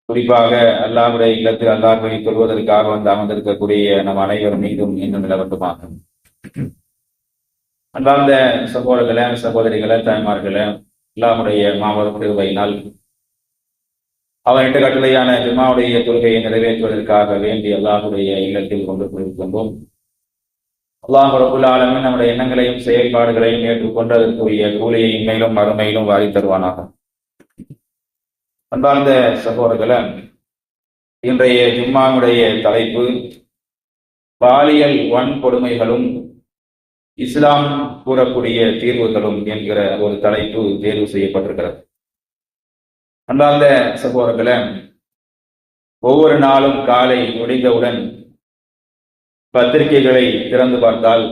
குறிப்பாக அல்லாஹ்வுடைய இல்லத்தில் அல்லாஹ்வை கொள்வதற்காக வந்து அமர்ந்திருக்கக்கூடிய நம் அனைவர் மீதும் இன்னும் நிலவட்டுமாக. அன்பார்ந்த சகோதரர்களே, சகோதரிகளே, தாய்மார்களே, அல்லாஹ்வுடைய மாபெரும் கிருபையினால் அவனிட்ட கட்டளையான ஜும்மாவுடைய தொழுகையை நிறைவேற்றுவதற்காக வேண்டி அல்லாஹ்வுடைய இல்லத்தில் கொண்டு போயிருக்கின்றோம். அல்லாஹ் ரப்புல் ஆலமீன் நம்முடைய எண்ணங்களையும் செயல்பாடுகளையும் ஏற்றுக்கொண்டு அதற்குரிய கூலியை இன்மையிலும் மறுமையிலும் வாரி தருவானாக. அன்பார்ந்த சகோதரர்களே, இன்றைய ஜும்மாவுடைய தலைப்பு பாலியல் வன்கொடுமைகளும் இஸ்லாம் கூறக்கூடிய தீர்வுகளும் என்கிற ஒரு தலைப்பு தேர்வு செய்யப்பட்டிருக்கிறது. அன்பார்ந்த சகோதரர்களே, ஒவ்வொரு நாளும் காலை ஒடிந்தவுடன் பத்திரிகைகளை திறந்து பார்த்தால்,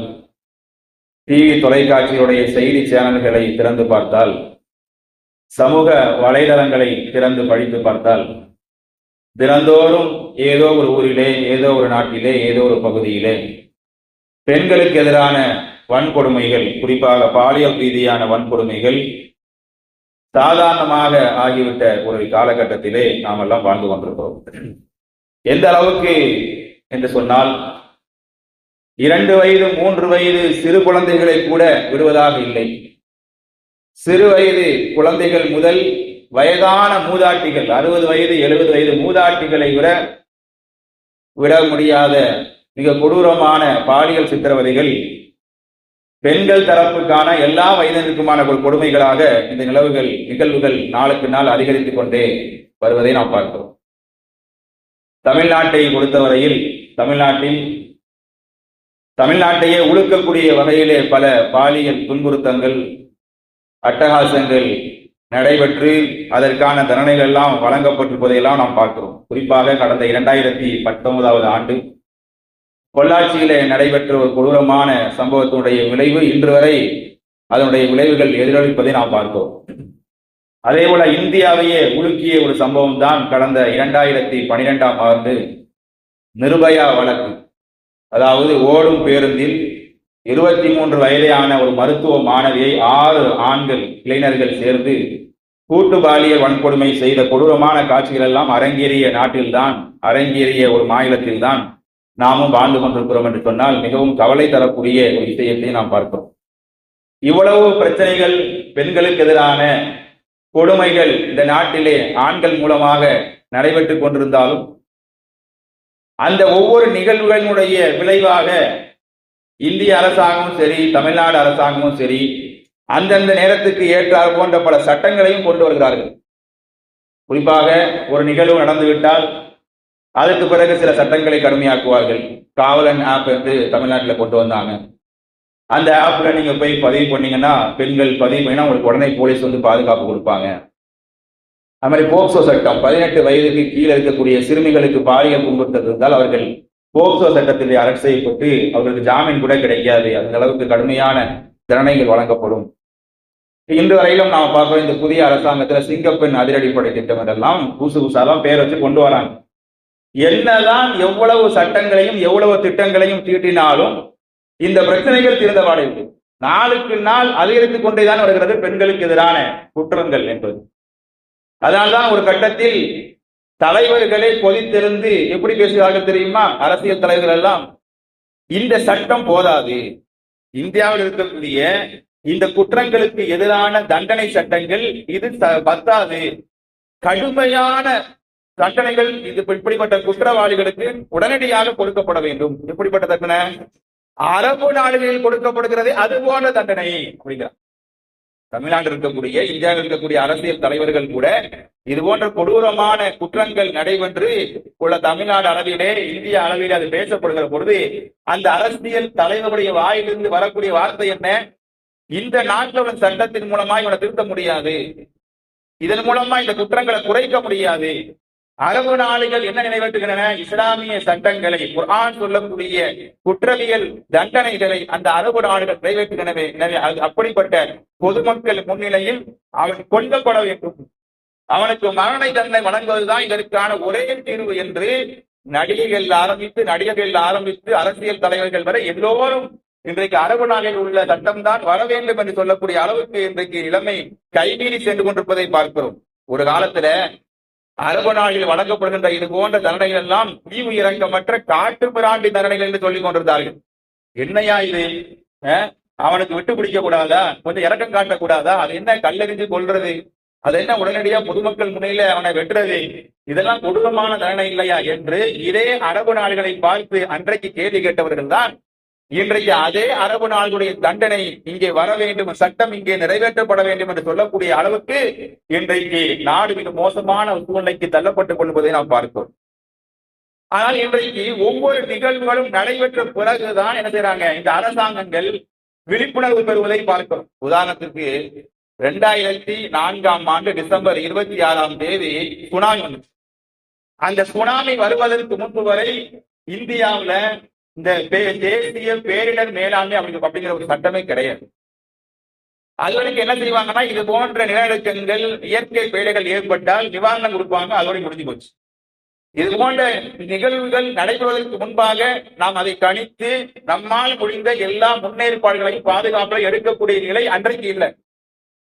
டிவி தொலைக்காட்சியுடைய செய்தி சேனல்களை திறந்து பார்த்தால், சமூக வலைதளங்களை திறந்து படித்து பார்த்தால், தினந்தோறும் ஏதோ ஒரு ஊரிலே, ஏதோ ஒரு நாட்டிலே, ஏதோ ஒரு பகுதியிலே பெண்களுக்கு எதிரான வன்கொடுமைகள், குறிப்பாக பாலியல் ரீதியான வன்கொடுமைகள் சாதாரணமாக ஆகிவிட்ட ஒரு காலகட்டத்திலே நாம் எல்லாம் வாழ்ந்து கொண்டிருக்கிறோம். எந்த அளவுக்கு என்று சொன்னால், 2 வயது 3 வயது சிறு குழந்தைகளை கூட விடுவதாக இல்லை. சிறு வயது குழந்தைகள் முதல் வயதான மூதாட்டிகள், 60 வயது 70 வயது மூதாட்டிகளை விட முடியாத மிக கொடூரமான பாலியல் சித்திரவதைகள் பெண்கள் தரப்புக்கான எல்லா வயதினருக்குமான கொடுமைகளாக இந்த நிகழ்வுகள் நாளுக்கு நாள் அதிகரித்துக் கொண்டே வருவதை நாம் பார்க்கிறோம். தமிழ்நாட்டை பொறுத்தவரையில் தமிழ்நாட்டையே உழுக்கக்கூடிய வகையிலே பல பாலியல் துன்புறுத்தங்கள், அட்டகாசங்கள் நடைபெற்று அதற்கான தண்டனைகள் எல்லாம் வழங்கப்பட்டிருப்பதையெல்லாம் நாம் பார்க்கிறோம். குறிப்பாக கடந்த 2019 ஆண்டு பொள்ளாச்சியிலே நடைபெற்ற ஒரு கொடூரமான சம்பவத்தினுடைய விளைவு இன்று வரை அதனுடைய விளைவுகள் எதிரொலிப்பதை நாம் பார்க்கிறோம். அதே போல இந்தியாவையே உலுக்கிய ஒரு சம்பவம் தான் கடந்த 2012 ஆண்டு நிர்பயா வழக்கு. அதாவது ஓடும் பேருந்தில் 23 வயதான ஒரு மருத்துவ மாணவியை 6 ஆண்கள் இளைஞர்கள் சேர்ந்து கூட்டு பாலியல் வன்கொடுமை செய்த கொடூரமான காட்சிகள் எல்லாம் அரங்கேறிய ஒரு மாநிலத்தில்தான் நாமும் வாழ்ந்து கொண்டிருக்கிறோம் என்று சொன்னால் மிகவும் கவலை தரக்கூடிய ஒரு விஷயத்தை நாம் பார்க்கிறோம். இவ்வளவு பிரச்சனைகள், பெண்களுக்கு எதிரான கொடுமைகள் இந்த நாட்டிலே ஆண்கள் மூலமாக நடைபெற்றுக் கொண்டிருந்தாலும் அந்த ஒவ்வொரு நிகழ்வுகளினுடைய விளைவாக இந்திய அரசாங்கமும் சரி, தமிழ்நாடு அரசாங்கமும் சரி, அந்தந்த நேரத்துக்கு ஏற்றார் போன்ற பல சட்டங்களையும் கொண்டு வருகிறார்கள். குறிப்பாக ஒரு நிகழ்வு நடந்துவிட்டால் அதற்கு பிறகு சில சட்டங்களை கடுமையாக்குவார்கள். காவலன் ஆப் என்று தமிழ்நாட்டில் கொண்டு வந்தாங்க. அந்த ஆப்ல நீங்க போய் பதிவு பண்ணீங்கன்னா, பெண்கள் பதிவு பண்ணினா உங்களுக்கு உடனே போலீஸ் வந்து பாதுகாப்பு கொடுப்பாங்க. அது மாதிரி போக்சோ சட்டம், 18 வயதுக்கு கீழே இருக்கக்கூடிய சிறுமிகளுக்கு பாலியல் துன்புறுத்தல் இருந்தால் அவர்கள் போக்சோ சட்டத்தில் அரெஸ்ட் செய்யப்பட்டு அவர்களுக்கு ஜாமீன் கூட கிடைக்காது. அந்த அளவுக்கு கடுமையான தண்டனைகள் வழங்கப்படும். இன்று வரையிலும் நாம பார்க்கிறோம், இந்த புதிய அரசாங்கத்துல சிங்கப்பெண் அதிரடிப்படை திட்டம் என்றெல்லாம் புதுசாலாம் பேர் வச்சு கொண்டு வராங்க. என்னதான் எவ்வளவு சட்டங்களையும் எவ்வளவு திட்டங்களையும் தீட்டினாலும் இந்த பிரச்சனைகள் தீர்ந்தபாடில்லை. நாளுக்கு நாள் அதிகரித்துக் கொண்டேதான் வருகிறது பெண்களுக்கு எதிரான குற்றங்கள் என்பது. அதனால்தான் ஒரு கட்டத்தில் தலைவர்களே கொதித்தெழுந்து எப்படி பேசுகிறார்கள் தெரியுமா? அரசியல் தலைவர்கள் எல்லாம், இந்த சட்டம் போதாது, இந்தியாவில் இருக்கக்கூடிய இந்த குற்றங்களுக்கு எதிரான தண்டனை சட்டங்கள் இது பத்தாது, கடுமையான தண்டனைகள் இது இப்படிப்பட்ட குற்றவாளிகளுக்கு உடனடியாக கொடுக்கப்பட வேண்டும். எப்படிப்பட்ட தண்டனை? அரபு நாடுகளில் கொடுக்கப்படுகிறது அது போன்ற தண்டனை அப்படிங்கிற. தமிழ்நாட்டில் இருக்கக்கூடிய, இந்தியாவில் இருக்கக்கூடிய அரசியல் தலைவர்கள் கூட இது போன்ற கொடூரமான குற்றங்கள் நடைபெற்று உள்ள தமிழ்நாடு அளவிலே, இந்திய அளவிலே அது பேசப்படுகிற பொழுது அந்த அரசியல் தலைவருடைய வாயிலிருந்து வரக்கூடிய வார்த்தை என்ன? இந்த நாட்டில் உள்ள சட்டத்தின் மூலமா இவனை திருத்த முடியாது, இதன் மூலமா இந்த குற்றங்களை குறைக்க முடியாது. அரபு நாடுகள் என்ன நிறைவேற்றுகின்றன? இஸ்லாமிய சட்டங்களை, குர்ஆன் சொல்லக்கூடிய குற்றவியல் தண்டனைகளை அந்த அரபு நாடுகள் நிறைவேற்றுகின்றன. எனவே அப்படிப்பட்ட பொதுமக்கள் முன்னிலையில் அவன் கொல்லப்பட வேண்டும், அவனுக்கு மரண தண்டனை வழங்குவதுதான் இதற்கான ஒரே தீர்வு என்று நடிகர்கள் ஆரம்பித்து அரசியல் தலைவர்கள் வரை எல்லோரும் இன்றைக்கு அரபு நாட்டில் உள்ள சட்டம் தான் வர வேண்டும் என்று சொல்லக்கூடிய அளவுக்கு இன்றைக்கு இளமை கைமீறி சென்று கொண்டிருப்பதை பார்க்கிறோம். ஒரு காலத்துல அரபு நாளில் வழங்கப்படுகின்ற இது போன்ற தண்டனைகள் எல்லாம் ஈவு இறக்கமற்ற காட்டு பிராண்டி தண்டனைகள் என்று சொல்லிக் கொண்டிருந்தார்கள். என்னையா இது? அவனுக்கு விட்டு பிடிக்க கூடாதா? கொஞ்சம் இறக்கம் காட்டக்கூடாதா? அது என்ன கல்லெறிஞ்சு கொள்றது? அது என்ன உடனடியா பொதுமக்கள் முன்னில அவனை வெட்டுறது? இதெல்லாம் கொடூரமான தண்டனை இல்லையா என்று இதே அரபு நாடுகளை பார்த்து அன்றைக்கு கேள்வி கேட்டவர்கள் தான் இன்றைக்கு அதே அரபு நாடுகளுடைய தண்டனை இங்கே வர வேண்டும், சட்டம் இங்கே நிறைவேற்றப்பட வேண்டும் என்று சொல்லக்கூடிய அளவுக்கு இன்றைக்கு நாடு மிக மோசமான சூழ்நிலைக்கு தள்ளப்பட்டுக் கொள்வதை நாம் பார்க்கிறோம். ஆனால் இன்றைக்கு ஒவ்வொரு நிகழ்வுகளும் நடைபெற்ற பிறகுதான் என்ன செய்யறாங்க, இந்த அரசாங்கங்கள் விழிப்புணர்வு பெறுவதை பார்க்கிறோம். உதாரணத்துக்கு 2004 டிசம்பர் 26 சுனாமி வந்துச்சு. அந்த சுனாமி வருவதற்கு முன்பு வரை இந்தியாவுல இந்த தேசிய பேரிடர் மேலாண்மை அப்படிங்கிற ஒரு சட்டமே கிடையாது. அதுவரைக்கும் என்ன செய்வாங்கன்னா, இது போன்ற நிலநடுக்கங்கள் இயற்கை பேரிடர்கள் ஏற்பட்டால் நிவாரணம் கொடுப்பாங்க, அதோட முடிஞ்சு போச்சு. இது போன்ற நிகழ்வுகள் நடைபெறுவதற்கு முன்பாக நாம் அதை கணித்து நம்மால் முடிந்த எல்லா முன்னேற்பாடுகளையும் பாதுகாப்பை எடுக்கக்கூடிய நிலை அன்றைக்கு இல்லை.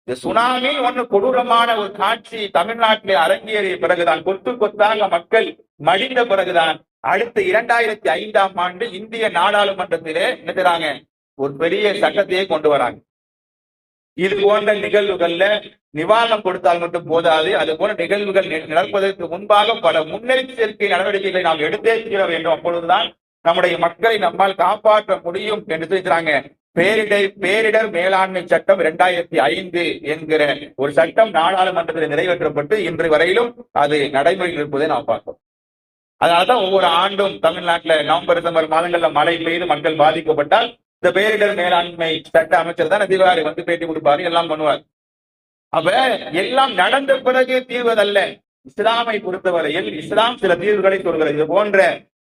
இந்த சுனாமி ஒன்று கொடூரமான ஒரு காட்சி தமிழ்நாட்டிலே அரங்கேறிய பிறகுதான், கொத்து கொத்தாக மக்கள் மடிந்த பிறகுதான் அடுத்த 2005 இந்திய நாடாளுமன்றத்திலே நினைக்கிறாங்க ஒரு பெரிய சட்டத்தையே கொண்டு வராங்க. இது போன்ற நிகழ்வுகள்ல நிவாரணம் கொடுத்தால் மட்டும் போதாது, அது போன்ற நிகழ்வுகள் நடப்பதற்கு முன்பாக பல முன்னெச்சரிக்கை நடவடிக்கைகளை நாம் எடுத்தே தீர வேண்டும். அப்பொழுதுதான் நம்முடைய மக்களை நம்மால் காப்பாற்ற முடியும் என்று சொல்லிக்கிறாங்க. பேரிடர் மேலாண்மை சட்டம் 2005 என்கிற ஒரு சட்டம் நாடாளுமன்றத்தில் நிறைவேற்றப்பட்டு இன்று வரையிலும் அது நடைமுறையில் இருப்பதை நாம் பார்க்கிறோம். அதனால்தான் ஒவ்வொரு ஆண்டும் தமிழ்நாட்டில் நவம்பர் டிசம்பர் மாதங்கள்ல மழை பெய்து மக்கள் பாதிக்கப்பட்டால் இந்த பேரிடர் மேலாண்மை சட்ட அமைச்சர் தான் அதிகாரி வந்து பேட்டி கொடுப்பாரு, எல்லாம் பண்ணுவார். அப்ப எல்லாம் நடந்த பிறகு தீர்வதல்ல. இஸ்லாமை பொறுத்தவரையில் இஸ்லாம் சில தீர்வுகளை சொல்கிறது. இது போன்ற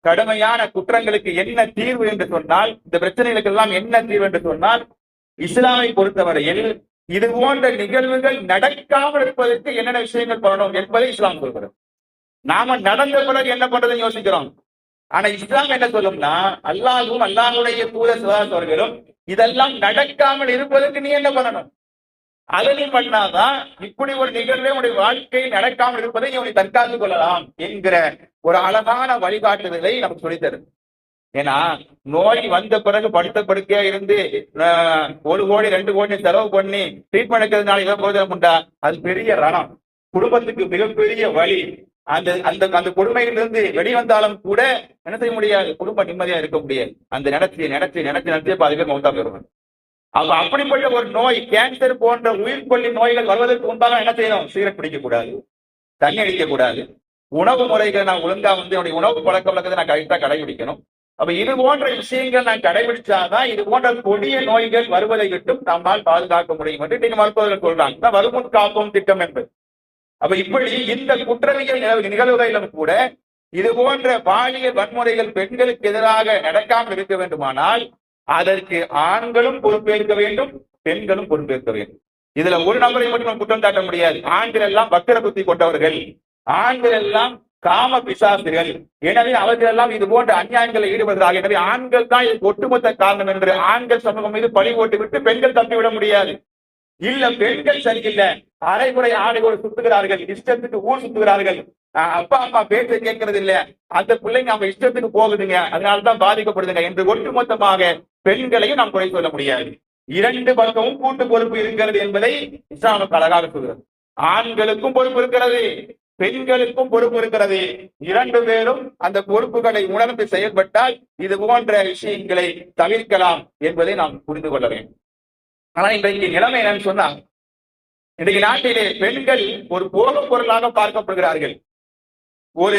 கடுமையான குற்றங்களுக்கு என்ன தீர்வு என்று சொன்னால், இந்த பிரச்சனைகளுக்கு எல்லாம் என்ன தீர்வு என்று சொன்னால், இஸ்லாமை பொறுத்தவரையில் இது போன்ற நிகழ்வுகள் நடக்காமல் இருப்பதற்கு என்னென்ன விஷயங்கள் பண்ணணும் என்பதை இஸ்லாம் சொல்கிறது. நாம நடந்த பிறகு என்ன பண்றதுன்னு யோசிக்கிறோம். ஆனா இஸ்லாம் என்ன சொல்லும்னா, அல்லாஹ்வும் அல்லாஹ்வுடைய தூதர் அவர்களும் இதெல்லாம் நடக்காமல் இருப்பதற்கு நீ என்ன பண்ணணும், அதை நீ பண்ணாதான் இப்படி ஒரு நிகழ்வே உடைய வாழ்க்கை நடக்காமல் இருப்பதை நீ தற்காத்துக் கொள்ளலாம் என்கிற ஒரு அழகான வழிகாட்டுதலை நமக்கு சொல்லித்தரு. ஏன்னா நோய் வந்த பிறகு படுத்த படுக்கையா இருந்து 1 கோடி 2 கோடி செலவு பண்ணி ட்ரீட்மெண்ட் எடுக்கிறதுனால இதை போதம் உண்டா? அது பெரிய ரணம், குடும்பத்துக்கு மிகப்பெரிய வழி. அந்த அந்த அந்த கொடுமையிலிருந்து வெளிவந்தாலும் கூட என்ன செய்ய முடியாது, குடும்பம் நிம்மதியா இருக்க முடியாது. அந்த நடத்திய பாதி பேர் மௌத்தா போயிருவாங்க. அப்ப அப்படிப்பட்ட ஒரு நோய், கேன்சர் போன்ற உயிர்கொல்லி நோய்கள் வருவதற்கு முன்பாக என்ன செய்யணும்? சிகரெட் பிடிக்க கூடாது, தண்ணி அடிக்க கூடாது, உணவு முறைகள் நான் ஒழுங்கா என்னுடைய உணவு பழக்க வழக்கத்தை நான் கரெக்டா கடைபிடிக்கணும். அப்ப இது போன்ற விஷயங்கள் நான் கடைபிடிச்சாதான் இது போன்ற கொடிய நோய்கள் வருவதை விட்டும் நம்மால் பாதுகாக்க முடியும் என்று நீங்க மருத்துவர்கள் சொல்றாங்க. வருமுன் காப்போம் திட்டம் என்பது. அப்ப இப்படி இந்த குற்றவியல் நிகழ்வுகளிலும் கூட இது போன்ற பாலியல் வன்முறைகள் பெண்களுக்கு எதிராக நடக்காமல் இருக்க வேண்டுமானால் அதற்கு ஆண்களும் பொறுப்பேற்க வேண்டும், பெண்களும் பொறுப்பேற்க வேண்டும். இதுல ஒரு நபரை மட்டும் குற்றம் சாட்ட முடியாது. ஆண்கள் எல்லாம் வக்கர புத்தி கொண்டவர்கள், ஆண்கள் எல்லாம் காம பிசாசுகள், எனவே அவர்கள் எல்லாம் இது போன்ற அநியாயங்களை ஈடுபடுகிறார்கள். எனவே ஆண்கள் தான் இதுக்கு ஒட்டுமொத்த காரணம் என்று ஆண்கள் சமூகம் மீது பழி போட்டு விட்டு பெண்கள் தப்பிவிட முடியாது. இல்ல, பெண்கள் சரியில்லை, அரைகுறை ஆடையோடு சுத்துகிறார்கள், இஷ்டத்துக்கு ஊர் சுத்துகிறார்கள், அப்பா அம்மா பேச்சை கேட்கறது இல்ல, அந்த பிள்ளைங்க அவங்க இஷ்டத்துக்கு போகுதுங்க, அதனால்தான் பாதிக்கப்படுதுங்க என்று ஒட்டுமொத்தமாக பெண்களையும் நாம் குறை சொல்ல முடியாது. 2 பக்கமும் கூட்டு பொறுப்பு இருக்கிறது என்பதை இஸ்லாம் அழகாக சொல்கிறது. ஆண்களுக்கும் பொறுப்பு இருக்கிறது, பெண்களுக்கும் பொறுப்பு இருக்கிறது. 2 பேரும் அந்த பொறுப்புகளை உணர்ந்து செயல்பட்டால் இது போன்ற விஷயங்களை தவிர்க்கலாம் என்பதை நாம் புரிந்து கொள்ள வேண்டும். ஆனா இன்றைக்கு நிலைமை என்னன்னு சொன்னா, இன்றைக்கு நாட்டிலே பெண்கள் ஒரு போகப் பொருளாக பார்க்கப்படுகிறார்கள், ஒரு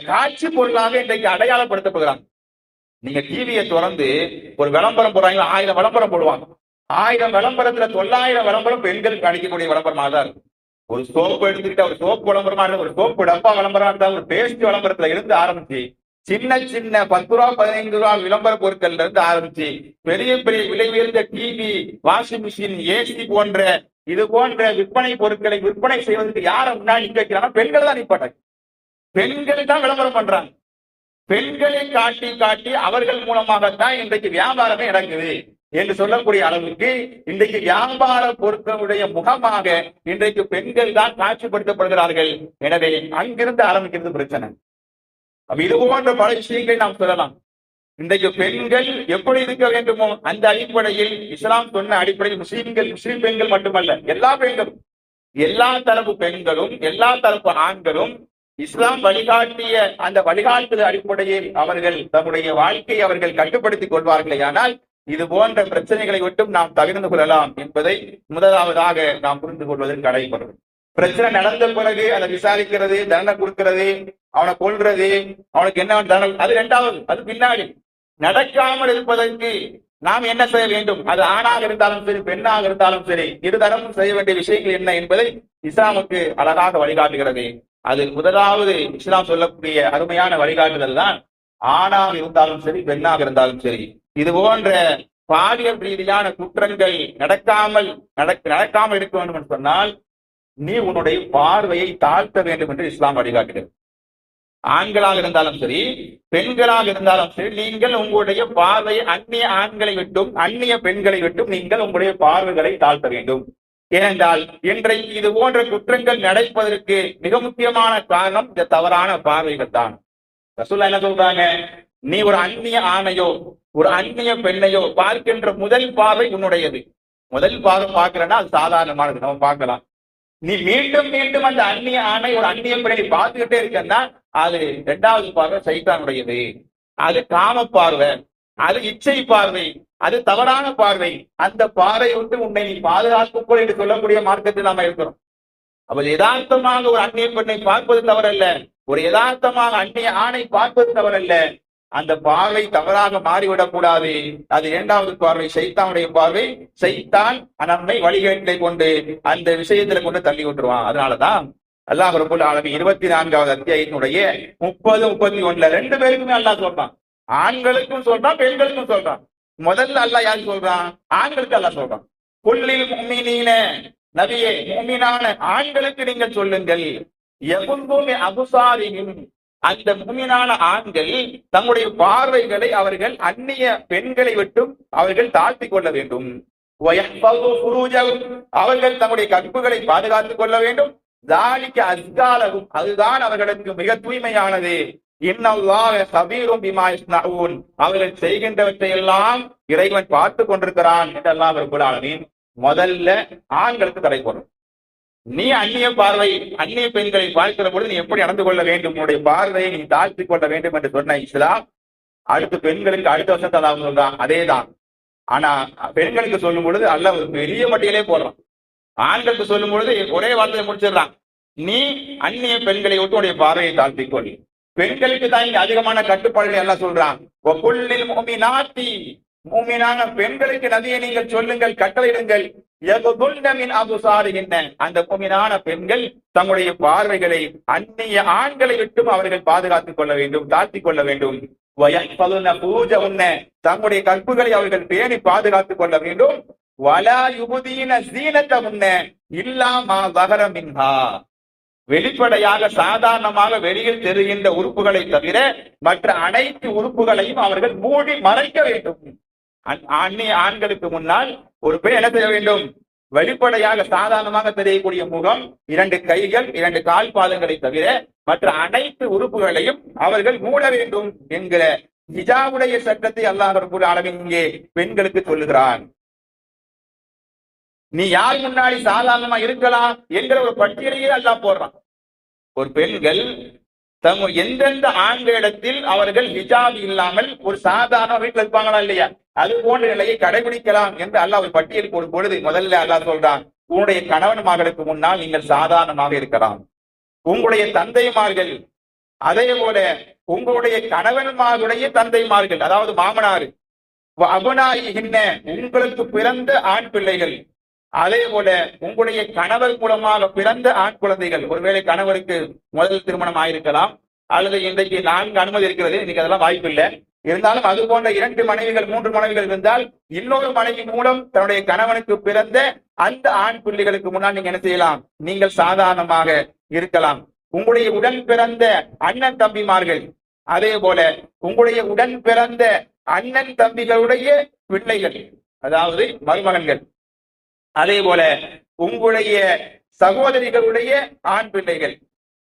காட்சி பொருளாக இன்றைக்கு அடையாளப்படுத்தப்படுகிறாங்க. நீங்க டிவியை திறந்து ஒரு விளம்பரம் போடுறாங்க, 1000 விளம்பரம் போடுவாங்க. 1000 விளம்பரத்துல 900 விளம்பரம் பெண்களுக்கு அளிக்கக்கூடிய விளம்பரமாக தான் இருக்கும். ஒரு சோப்பு எடுத்துக்கிட்டா ஒரு சோப்பு விளம்பரமா இருந்தா, ஒரு சோப்பு டப்பா விளம்பரமா இருந்தா, ஒரு பேஸ்ட் விளம்பரத்துல இருந்து ஆரம்பிச்சு சின்ன 10 ரூபா 15 ரூபா விளம்பர பொருட்கள்ல இருந்து ஆரம்பிச்சு பெரிய பெரிய விலை உயர்ந்த டிவி, வாஷிங் மிஷின், ஏசி போன்ற இது போன்ற விற்பனை பொருட்களை விற்பனை செய்வதற்கு யார முன்னாடி நிற்கிறாங்க? பெண்கள் தான் நிற்பாட்டாங்க. பெண்கள் தான் விளம்பரம் பண்றாங்க. பெண்களை காட்டி காட்டி அவர்கள் மூலமாகத்தான் இன்றைக்கு வியாபாரமே நடக்குது. என்று சொல்லக்கூடிய அளவுக்கு இன்றைக்கு வியாபார பொருட்களுடைய முகமாக இன்றைக்கு பெண்கள் தான் காட்சிப்படுத்தப்படுகிறார்கள். எனவே அங்கிருந்து ஆரம்பிக்கிறது பிரச்சனை. இது போன்ற பல விஷயங்களை நாம் சொல்லலாம். இன்றைக்கு பெண்கள் எப்படி இருக்க வேண்டுமோ அந்த அடிப்படையில் இஸ்லாம் சொன்ன அடிப்படையில் முஸ்லிம் பெண்கள் மட்டுமல்ல, எல்லா பெண்களும், எல்லா தரப்பு பெண்களும், எல்லா தரப்பு ஆண்களும் இஸ்லாம் வழிகாட்டிய அந்த வழிகாட்டுதல் அடிப்படையில் அவர்கள் தம்முடைய வாழ்க்கையை அவர்கள் கட்டுப்படுத்திக் கொள்வார்களே, ஆனால் இது போன்ற பிரச்சனைகளை விட்டும் நாம் தவிர்த்து கொள்ளலாம் என்பதை முதலாவதாக நாம் புரிந்து கொள்வதற்கு கடைபடும். பிரச்சனை நடந்த பிறகு அதை விசாரிக்கிறது, தண்டனை கொடுக்கிறது, அவனை கொள்றது, அவனுக்கு என்ன தண்டனை, அது இரண்டாவது. அது பின்னாடி நடக்காமல் இருப்பதற்கு நாம் என்ன செய்ய வேண்டும்? அது ஆணாக இருந்தாலும் சரி, பெண்ணாக இருந்தாலும் சரி, இருதரப்பும் செய்ய வேண்டிய விஷயங்கள் என்ன என்பதை இஸ்லாமுக்கு அழகாக வழிகாட்டுகிறது. அது முதலாவது இஸ்லாம் சொல்லக்கூடிய அருமையான வழிகாட்டுதல் தான், ஆணாக இருந்தாலும் சரி, பெண்ணாக இருந்தாலும் சரி, இது போன்ற பாலியல் ரீதியான குற்றங்கள் நடக்காமல் இருக்க வேண்டும் என்று சொன்னால் நீ உன்னுடைய பார்வையை தாழ்த்த வேண்டும் என்று இஸ்லாம் வழிகாட்டுகிறது. ஆண்களாக இருந்தாலும் சரி, பெண்களாக இருந்தாலும் சரி, நீங்கள் உங்களுடைய பார்வையை அந்நிய ஆண்களை விட்டும் அந்நிய பெண்களை விட்டும் நீங்கள் உங்களுடைய பார்வைகளை தாழ்த்த வேண்டும். ஏனென்றால் இன்றைக்கு இது போன்ற குற்றங்கள் நடப்பதற்கு மிக முக்கியமான காரணம் இந்த தவறான பார்வைகள் தான். ரசூலுல்லாஹ் என்ன சொல்றாங்க? நீ ஒரு அந்நிய ஆணையோ ஒரு அந்நிய பெண்ணையோ பார்க்கின்ற முதல் பார்வை உன்னுடையது. முதல் பார்வை பார்க்கிறன்னா அது சாதாரணமானது, நம்ம பார்க்கலாம். நீ மீண்டும் மீண்டும் அந்த அந்நிய ஆணை ஒரு அந்நிய பெண்ணை பார்த்துக்கிட்டே இருக்கன்னா அது இரண்டாவது பார்வை சைத்தானுடையது. அது காம பார்வை, அது இச்சை பார்வை, அது தவறான பார்வை. அந்த பார்வை விட்டு உன்னை நீ பாதுகாத்துக்கொள் என்று சொல்லக்கூடிய மார்க்கத்தில் நாம இருக்கிறோம். அப்ப யதார்த்தமாக ஒரு அந்நிய பெண்ணை பார்ப்பது தவறல்ல, ஒரு யதார்த்தமாக அந்நிய ஆணை பார்ப்பது தவறல்ல. அந்த பார்வை தவறாக மாறிவிடக் கூடாது. அது இரண்டாவது பார்வை சைத்தானுடைய பார்வை. சைத்தான் நம்மை வழிகேட்டை கொண்டு அந்த விஷயத்துல கொண்டு தள்ளி விட்டுருவான். அதனாலதான் அல்லாஹ் ரப்பல் ஆலமீன் 24வது அத்தியாயத்தினுடைய 30, 31 ரெண்டு பேருக்குமே அல்லாஹ் சொல்றான். ஆண்களுக்கும் சொல்றான், பெண்களுக்கும் சொல்றான். முதல்ல அல்லாஹ் யாரு சொல்றான்? ஆண்களுக்கு அல்லாஹ் சொல்றான். குல்லில் முஃமினீன, நபியே முஃமினான ஆண்களுக்கு நீங்கள் சொல்லுங்கள், யகுந்து அபுசாரிஹிம், அந்த முஃமினான ஆண்கள் தங்களுடைய பார்வைகளை அவர்கள் அந்நிய பெண்களை விட்டும் அவர்கள் தாழ்த்திக் கொள்ள வேண்டும். அவர்கள் தங்களுடைய கற்புகளை பாதுகாத்துக் கொள்ள வேண்டும். அதுதான் அவர்களுக்கு மிக தூய்மையானது. அவர்கள் செய்கின்றவற்றை எல்லாம் இறைவன் பார்த்துக் கொண்டிருக்கிறான் என்று அல்லாஹ் ரப்பல் ஆலமீன் முதல்ல ஆண்களுக்கு தடை போடும். நீ அந்நிய பார்வை அந்நிய பெண்களை பார்க்கிற பொழுது நீ எப்படி நடந்து கொள்ள வேண்டும், உன்னுடைய பார்வையை நீ தாழ்த்திக் கொள்ள வேண்டும் என்று சொன்ன இஸ்லாம் அடுத்து பெண்களுக்கு அடுத்த வருஷத்தை அல்லாஹ் சொல்றான். அதேதான். ஆனா பெண்களுக்கு சொல்லும் பொழுது அல்லாஹ் ஒரு பெரிய பட்டியலே போடுறான். ஆண்களுக்கு சொல்லும் பொழுது ஒரே வார்த்தையை முடிச்சிடறான். நீ அந்நிய பெண்களை விட்டு உடைய பார்வையை தாழ்த்திக் கொள். பெண்களுக்கு தான் இங்க அதிகமான கட்டுப்பாடுகள் எல்லாம் சொல்றான். மூமினான பெண்களுக்கு நபியை நீங்கள் சொல்லுங்கள், கட்டளையிடுங்கள், அந்த மூமினான பெண்கள் தங்களுடைய பார்வைகளை அந்நிய ஆண்களை விட்டும் அவர்கள் பாதுகாத்துக் கொள்ள வேண்டும், தாழ்த்திக் கொள்ள வேண்டும். தங்களுடைய கற்புகளை அவர்கள் பேணி பாதுகாத்துக் கொள்ள வேண்டும். வெளிப்படையாக சாதாரணமாக வெளியில் தெரிகின்ற உறுப்புகளை தவிர மற்ற அனைத்து உறுப்புகளையும் அவர்கள் மூடி மறைக்க வேண்டும். அந்நிய ஆண்களுக்கு முன்னால் ஒரு பெண் என்ன செய்ய வேண்டும்? வெளிப்படையாக சாதாரணமாக தெரியக்கூடிய முகம், 2 கைகள், 2 கால் பாதங்களை தவிர மற்ற அனைத்து உறுப்புகளையும் அவர்கள் மூட வேண்டும் என்கிற ஹிஜாபுடைய சட்டத்தை அல்லாஹ் ரப்பல் ஆலமீன் இங்கே பெண்களுக்கு சொல்லுகிறான். நீ யார் முன்னாடி சாதாரணமா இருக்கலாம் என்கிற ஒரு பட்டியலையே அல்லாஹ் போடுறான். ஒரு பெண்கள் எந்தெந்த ஆண்களிடத்தில் அவர்கள் ஹிஜாப் இல்லாமல் ஒரு சாதாரண வீட்டில் இருப்பாங்களா இல்லையா, அது போன்ற நிலையை கடைபிடிக்கலாம் என்று அல்லாஹ் ஒரு பட்டியல் போடும் பொழுது முதல்ல அல்லாஹ் சொல்றான், உன்னுடைய கணவன் மகளுக்கு முன்னால் நீங்கள் சாதாரணமாக இருக்கலாம். உங்களுடைய தந்தைமார்கள், அதே போல உங்களுடைய கணவன்மாருடைய தந்தைமார்கள், அதாவது மாமனார், உங்களுக்கு பிறந்த ஆண் பிள்ளைகள், அதே போல உங்களுடைய கணவர் மூலமாக பிறந்த ஆண் குழந்தைகள். ஒருவேளை கணவருக்கு முதல் திருமணம் ஆயிருக்கலாம், அல்லது இன்றைக்கு 4 அனுமதி இருக்கிறது, இன்னைக்கு அதெல்லாம் வாய்ப்பு இல்லை. இருந்தாலும் அது போன்ற 2 மனைவிகள் 3 மனைவிகள் இருந்தால் இன்னொரு மனைவி மூலம் தன்னுடைய கணவனுக்கு பிறந்த அந்த ஆண் பிள்ளைகளுக்கு முன்னால் நீங்க என்ன செய்யலாம்? நீங்கள் சாதாரணமாக இருக்கலாம். உங்களுடைய உடன் பிறந்த அண்ணன் தம்பிமார்கள், அதே போல உங்களுடைய உடன் பிறந்த அண்ணன் தம்பிகளுடைய பிள்ளைகள், அதாவது மருமகன்கள். அதே போல உங்களுடைய சகோதரிகளுடைய ஆண் பிள்ளைகள்,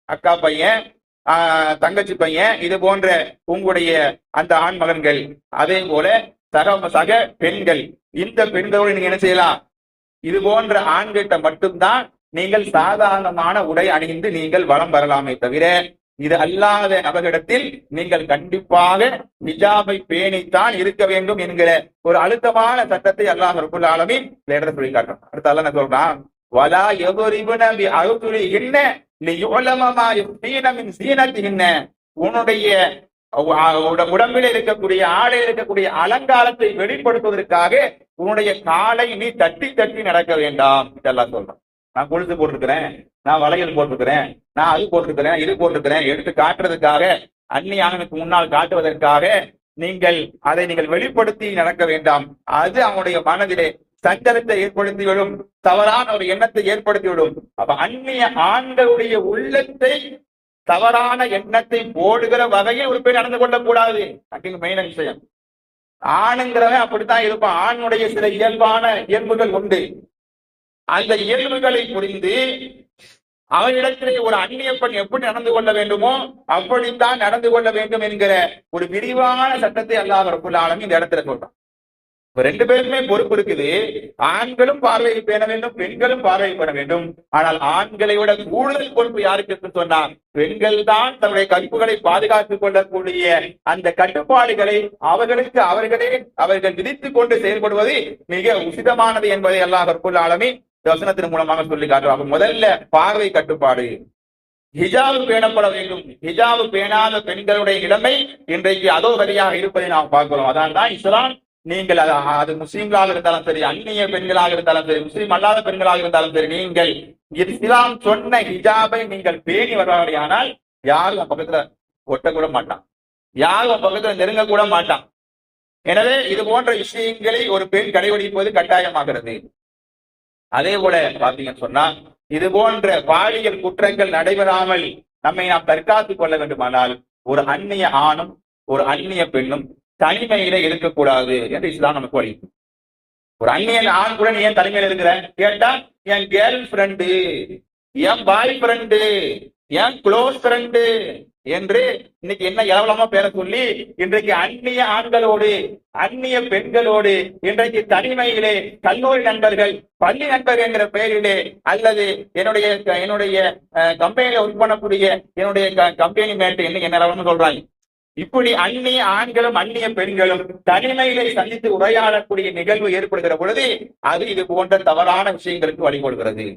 அக்கா பையன், தங்கச்சி பையன், இது போன்ற உங்களுடைய அந்த ஆண் மகன்கள், அதே போல சக பெண்கள், இந்த பெண்களோடு நீங்க என்ன செய்யலாம், இது போன்ற ஆண்கிட்ட மட்டும்தான் நீங்கள் சாதாரணமான உடை அணிந்து நீங்கள் வலம் வரலாமே தவிர, இது அல்லாத நபர்களிடத்தில் நீங்கள் கண்டிப்பாக ஹிஜாபை பேணித்தான் இருக்க வேண்டும் என்கிற ஒரு அழுத்தமான சட்டத்தை அல்லாஹ் ரப்பல் ஆலமீன் இந்த இடத்துல சொல்லி காட்டுறான். அடுத்து அல்லாஹ் என்ன சொல்றான், வலா யதுரிபுன பி அர்ஜுலிஹின்ன லியுலம மா யுஃபீன மின் ஸீனத்திஹின்ன, உன்னுடைய உடம்பில் இருக்கக்கூடிய ஆடையில் இருக்கக்கூடிய அலங்காரத்தை வெளிப்படுத்துவதற்காக உன்னுடைய காலை நீ தட்டி தட்டி நடக்க வேண்டாம் இதெல்லாம் சொல்றான். நான் கொலுசு போட்டிருக்கிறேன், நான் வளையல் போட்டிருக்கிறேன், நான் அது போட்டிருக்கிறேன், இது போட்டிருக்கிறேன் எடுத்து காட்டுறதுக்காக, அந்நிய ஆணுக்கு முன்னால் காட்டுவதற்காக நீங்கள் அதை நீங்கள் வெளிப்படுத்தி நடக்க வேண்டாம். அது அவனுடைய மனதிலே சஞ்சலத்தை ஏற்படுத்திவிடும், தவறான ஒரு எண்ணத்தை ஏற்படுத்திவிடும். அப்ப அந்நிய ஆண்களுடைய உள்ளத்தை தவறான எண்ணத்தை போடுகிற வகையில் ஒரு பெண் நடந்து கொள்ளக்கூடாது. அங்கே மெயின விஷயம். ஆணுங்கிறவன் அப்படித்தான் இருப்பான். ஆணுடைய சில இயல்புகள் உண்டு. அந்த இயல்புகளை புரிந்து அவனிடத்திலே ஒரு அந்நிய பெண் எப்படி நடந்து கொள்ள வேண்டுமோ அப்படித்தான் நடந்து கொள்ள வேண்டும் என்கிற ஒரு விரிவான சட்டத்தை அல்லாஹ் ரப்பல் ஆலமீன் இந்த இடத்துல சொல்றான். ரெண்டு பேருக்குமே பொறுப்பு இருக்குது. ஆண்களும் பார்வையை பேண வேண்டும், பெண்களும் பார்வையை பேண வேண்டும். ஆனால் ஆண்களை விட கூடுதல் பொறுப்பு யாருக்கு என்று சொன்னால் பெண்கள் தான் தன்னுடைய கற்புகளை பாதுகாத்துக் கொள்ளக்கூடிய அந்த கட்டுப்பாடுகளை அவர்கள் விதித்துக் கொண்டு செயல்படுவது மிக உசிதமானது என்பதை அல்லாஹ் ரப்பல் ஆலமீன் வசனத்தின் மூலமாக சொல்லி காட்டுவாங்க. முதல்ல பார்வை கட்டுப்பாடு, ஹிஜாபு பேணப்பட வேண்டும். ஹிஜாபு பேணாத பெண்களுடைய நிலைமை இன்றைக்கு அதோகதியாக இருப்பதை நாம் பார்க்கிறோம். அதான் தான் இஸ்லாம், நீங்கள் அது முஸ்லீம்களாக இருந்தாலும் சரி, அந்நிய பெண்களாக இருந்தாலும் சரி, முஸ்லீம் அல்லாத பெண்களாக இருந்தாலும் சரி, நீங்கள் இஸ்லாம் சொன்ன ஹிஜாபை நீங்கள் பேணி வருவார்களானால் யாரும் பக்கத்துல ஒட்டக்கூட மாட்டான், யாரும் பக்கத்துல நெருங்க கூட மாட்டான். எனவே இது போன்ற விஷயங்களை ஒரு பெண் கடைபிடிப்பது கட்டாயமாகிறது. அதே போல பாத்தீங்கன்னு சொன்னா, இது போன்ற பாலியல் குற்றங்கள் நடைபெறாமல் நம்மை நாம் தற்காத்துக் கொள்ள வேண்டுமானால் ஒரு அந்நிய ஆணும் ஒரு அந்நிய பெண்ணும் தனிமையில இருக்கக்கூடாது என்று இஸ்லாம் நமக்கு வழி. ஒரு அந்நியன் ஆண் கூட நீ ஏன் தனிமையில இருக்கிற கேட்டா, என் கேர்ள் ஃப்ரெண்டு, என் பாய் ஃப்ரெண்டு, என் க்ளோஸ் ஃப்ரெண்டு என்று இன்னைக்கு என்ன இலவலமா பேர சொல்லி இன்றைக்கு அந்நிய ஆண்களோடு அந்நிய பெண்களோடு இன்றைக்கு தனிமையிலே கல்லூரி நண்பர்கள், பள்ளி நண்பர்கள் என்கிற பெயரிலே, அல்லது என்னுடைய கம்பெனியில ஒர்க் பண்ணக்கூடிய என்னுடைய கம்பெனி மேட்டு என்ன சொல்றாங்க. இப்படி அந்நிய ஆண்களும் அந்நிய பெண்களும் தனிமையிலே சந்தித்து உரையாடக்கூடிய நிகழ்வு ஏற்படுகிற பொழுது அது இது போன்ற தவறான விஷயங்களுக்கு வழிகொடுக்கிறது.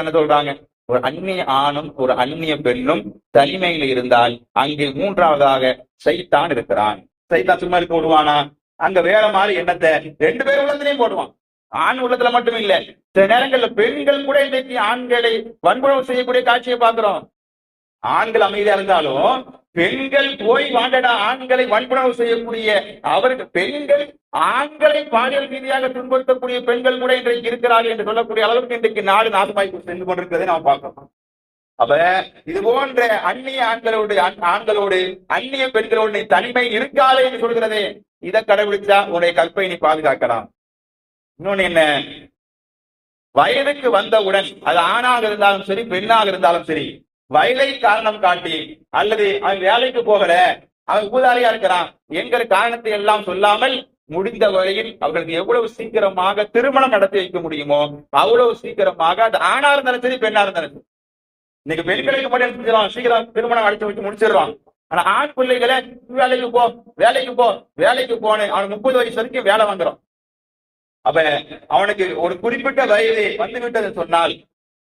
என்ன சொல்றாங்க, ஒரு அந்நிய ஆணும் ஒரு அந்நிய பெண்ணும் தனிமையில இருந்தால் அங்கே மூன்றாவதாக சைத்தான் இருக்கிறான். சைத்தான் சும்மா இருக்க விடுவானா? அங்க வேற மாதிரி எண்ணத்தை ரெண்டு பேர் உள்ளத்திலையும் போடுவான். ஆண் உள்ளத்துல மட்டும் இல்ல, சில நேரங்கள்ல பெண்கள் கூட இன்றைக்கு ஆண்களை வன்புணர்வு செய்யக்கூடிய காட்சியை பார்க்கிறோம். ஆண்கள் அமைதியா இருந்தாலும் பெண்கள் போய் வாண்டடா ஆண்களை வன்புணர்வு செய்யக்கூடிய அவர்கள் பெண்கள் ஆண்களை பாலியல் ரீதியாக துன்புறுத்தக்கூடிய பெண்கள் கூட இன்றைக்கு இருக்கிறார்கள் என்று சொல்லக்கூடிய அளவுக்கு இன்றைக்கு நாடு நாசமாய் சென்று கொண்டிருக்கிறதை நாம் பார்க்கிறோம். அப்ப இது போன்ற அந்நிய ஆண்களோடு அந்நிய பெண்களோடு தனிமை இருக்காது என்று சொல்கிறதே, இதை கடைபிடிச்சா உன்னுடைய கற்பை நீ பாதுகாக்கலாம். இன்னொன்னு என்ன, வயதுக்கு வந்தவுடன் அது ஆணாக இருந்தாலும் சரி பெண்ணாக இருந்தாலும் சரி, வயதை காரணம் காட்டி அல்லது அவன் வேலைக்கு போகல, அவன் ஊதாரியா இருக்கிறான் என்கிற காரணத்தை எல்லாம் சொல்லாமல் முடிந்த வரையில் அவர்களுக்கு எவ்வளவு சீக்கிரமாக திருமணம் நடத்தி வைக்க முடியுமோ அவ்வளவு சீக்கிரமாக அது ஆணா இருந்தாலும் சரி பெண்ணா இருந்தாலும் சரி. இன்னைக்கு பெண்களுக்கு மட்டும் சீக்கிரம் திருமணம் அடிச்சு வச்சு முடிச்சிடுறான். ஆனா ஆண் பிள்ளைகளை வேலைக்கு போ வேலைக்கு போன்னு அவனுக்கு 30 வயசு வரைக்கும் வேலை வந்துடும். அப்ப அவனுக்கு ஒரு குறிப்பிட்ட வயது வந்துவிட்டது சொன்னால்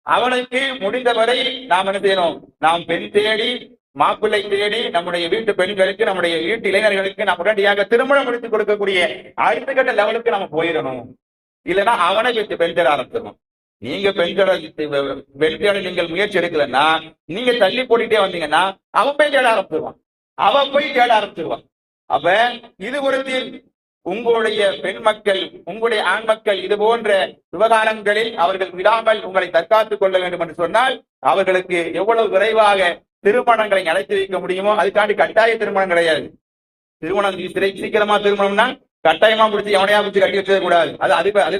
அவனுக்கு முடிந்தவரை நாம் என்ன செய்யணும், நாம் பெண் தேடி மாப்பிள்ளை தேடி நம்முடைய வீட்டு பெண்களுக்கு நம்முடைய வீட்டு இளைஞர்களுக்கு நாம் உடனடியாக திருமணம் முடித்து கொடுக்கக்கூடிய அடுத்த கட்ட லெவலுக்கு நம்ம போயிடணும். இல்லைன்னா அவனை பெண் தேட ஆரம்பிச்சிடணும். நீங்க பெண் தேட நீங்கள் முயற்சி எடுக்கலன்னா, நீங்க தள்ளி போட்டுட்டே வந்தீங்கன்னா அவன் போய் தேட ஆரம்பிச்சிருவான். அப்ப இது ஒரு தீர்வு. உங்களுடைய பெண் மக்கள் உங்களுடைய ஆண் மக்கள் இது போன்ற விவகாரங்களில் அவர்கள் விடாமல் உங்களை தற்காத்துக் கொள்ள வேண்டும் என்று சொன்னால் அவர்களுக்கு எவ்வளவு விரைவாக திருமணங்களை நடத்தி வைக்க முடியுமோ, அதுக்காண்டி கட்டாய திருமணம் கிடையாது. திருமணம் சீக்கிரமா திருமணம்னா கட்டாயமா பிடிச்சி எவனையா பிடிச்சி கட்டி வச்சது கூடாது. அது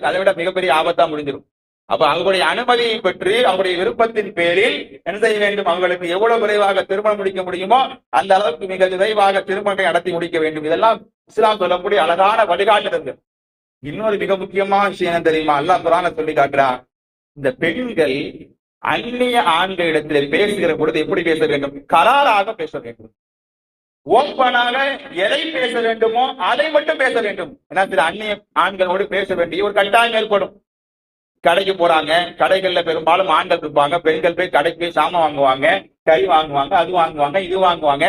அதை விட மிகப்பெரிய ஆபத்தா முடிஞ்சிடும். அப்ப அவங்களுடைய அனுமதியை பெற்று அவங்களுடைய விருப்பத்தின் பேரில் என்ன செய்ய வேண்டும், அவங்களுக்கு எவ்வளவு விரைவாக திருமணம் முடிக்க முடியுமோ அந்த அளவுக்கு மிக விரைவாக திருமணத்தை நடத்தி முடிக்க வேண்டும். இதெல்லாம் இஸ்லாம் சொல்லக்கூடிய அழகான வழிகாட்டுதல்கள். இன்னொரு மிக முக்கியமான விஷயம் என்ன தெரியுமா, அல்லாஹ் குர்ஆன்ல சொல்லி காட்டுறான், இந்த பெண்கள் அந்நிய ஆண்களிடத்தில் பேசுகிற பொழுது எப்படி பேச வேண்டும், கராராக பேச வேண்டும். ஓப்பனாக எதை பேச வேண்டுமோ அதை மட்டும் பேச வேண்டும். ஏன்னா சில அந்நிய ஆண்களோடு பேச வேண்டிய ஒரு கட்டாயம் ஏற்படும். கடைக்கு போறாங்க, கடைகள்ல பெரும்பாலும் ஆண்கள் இருப்பாங்க, பெண்கள் போய் கடைக்கு போய் சாமான் வாங்குவாங்க, கறி வாங்குவாங்க, அது வாங்குவாங்க, இது வாங்குவாங்க.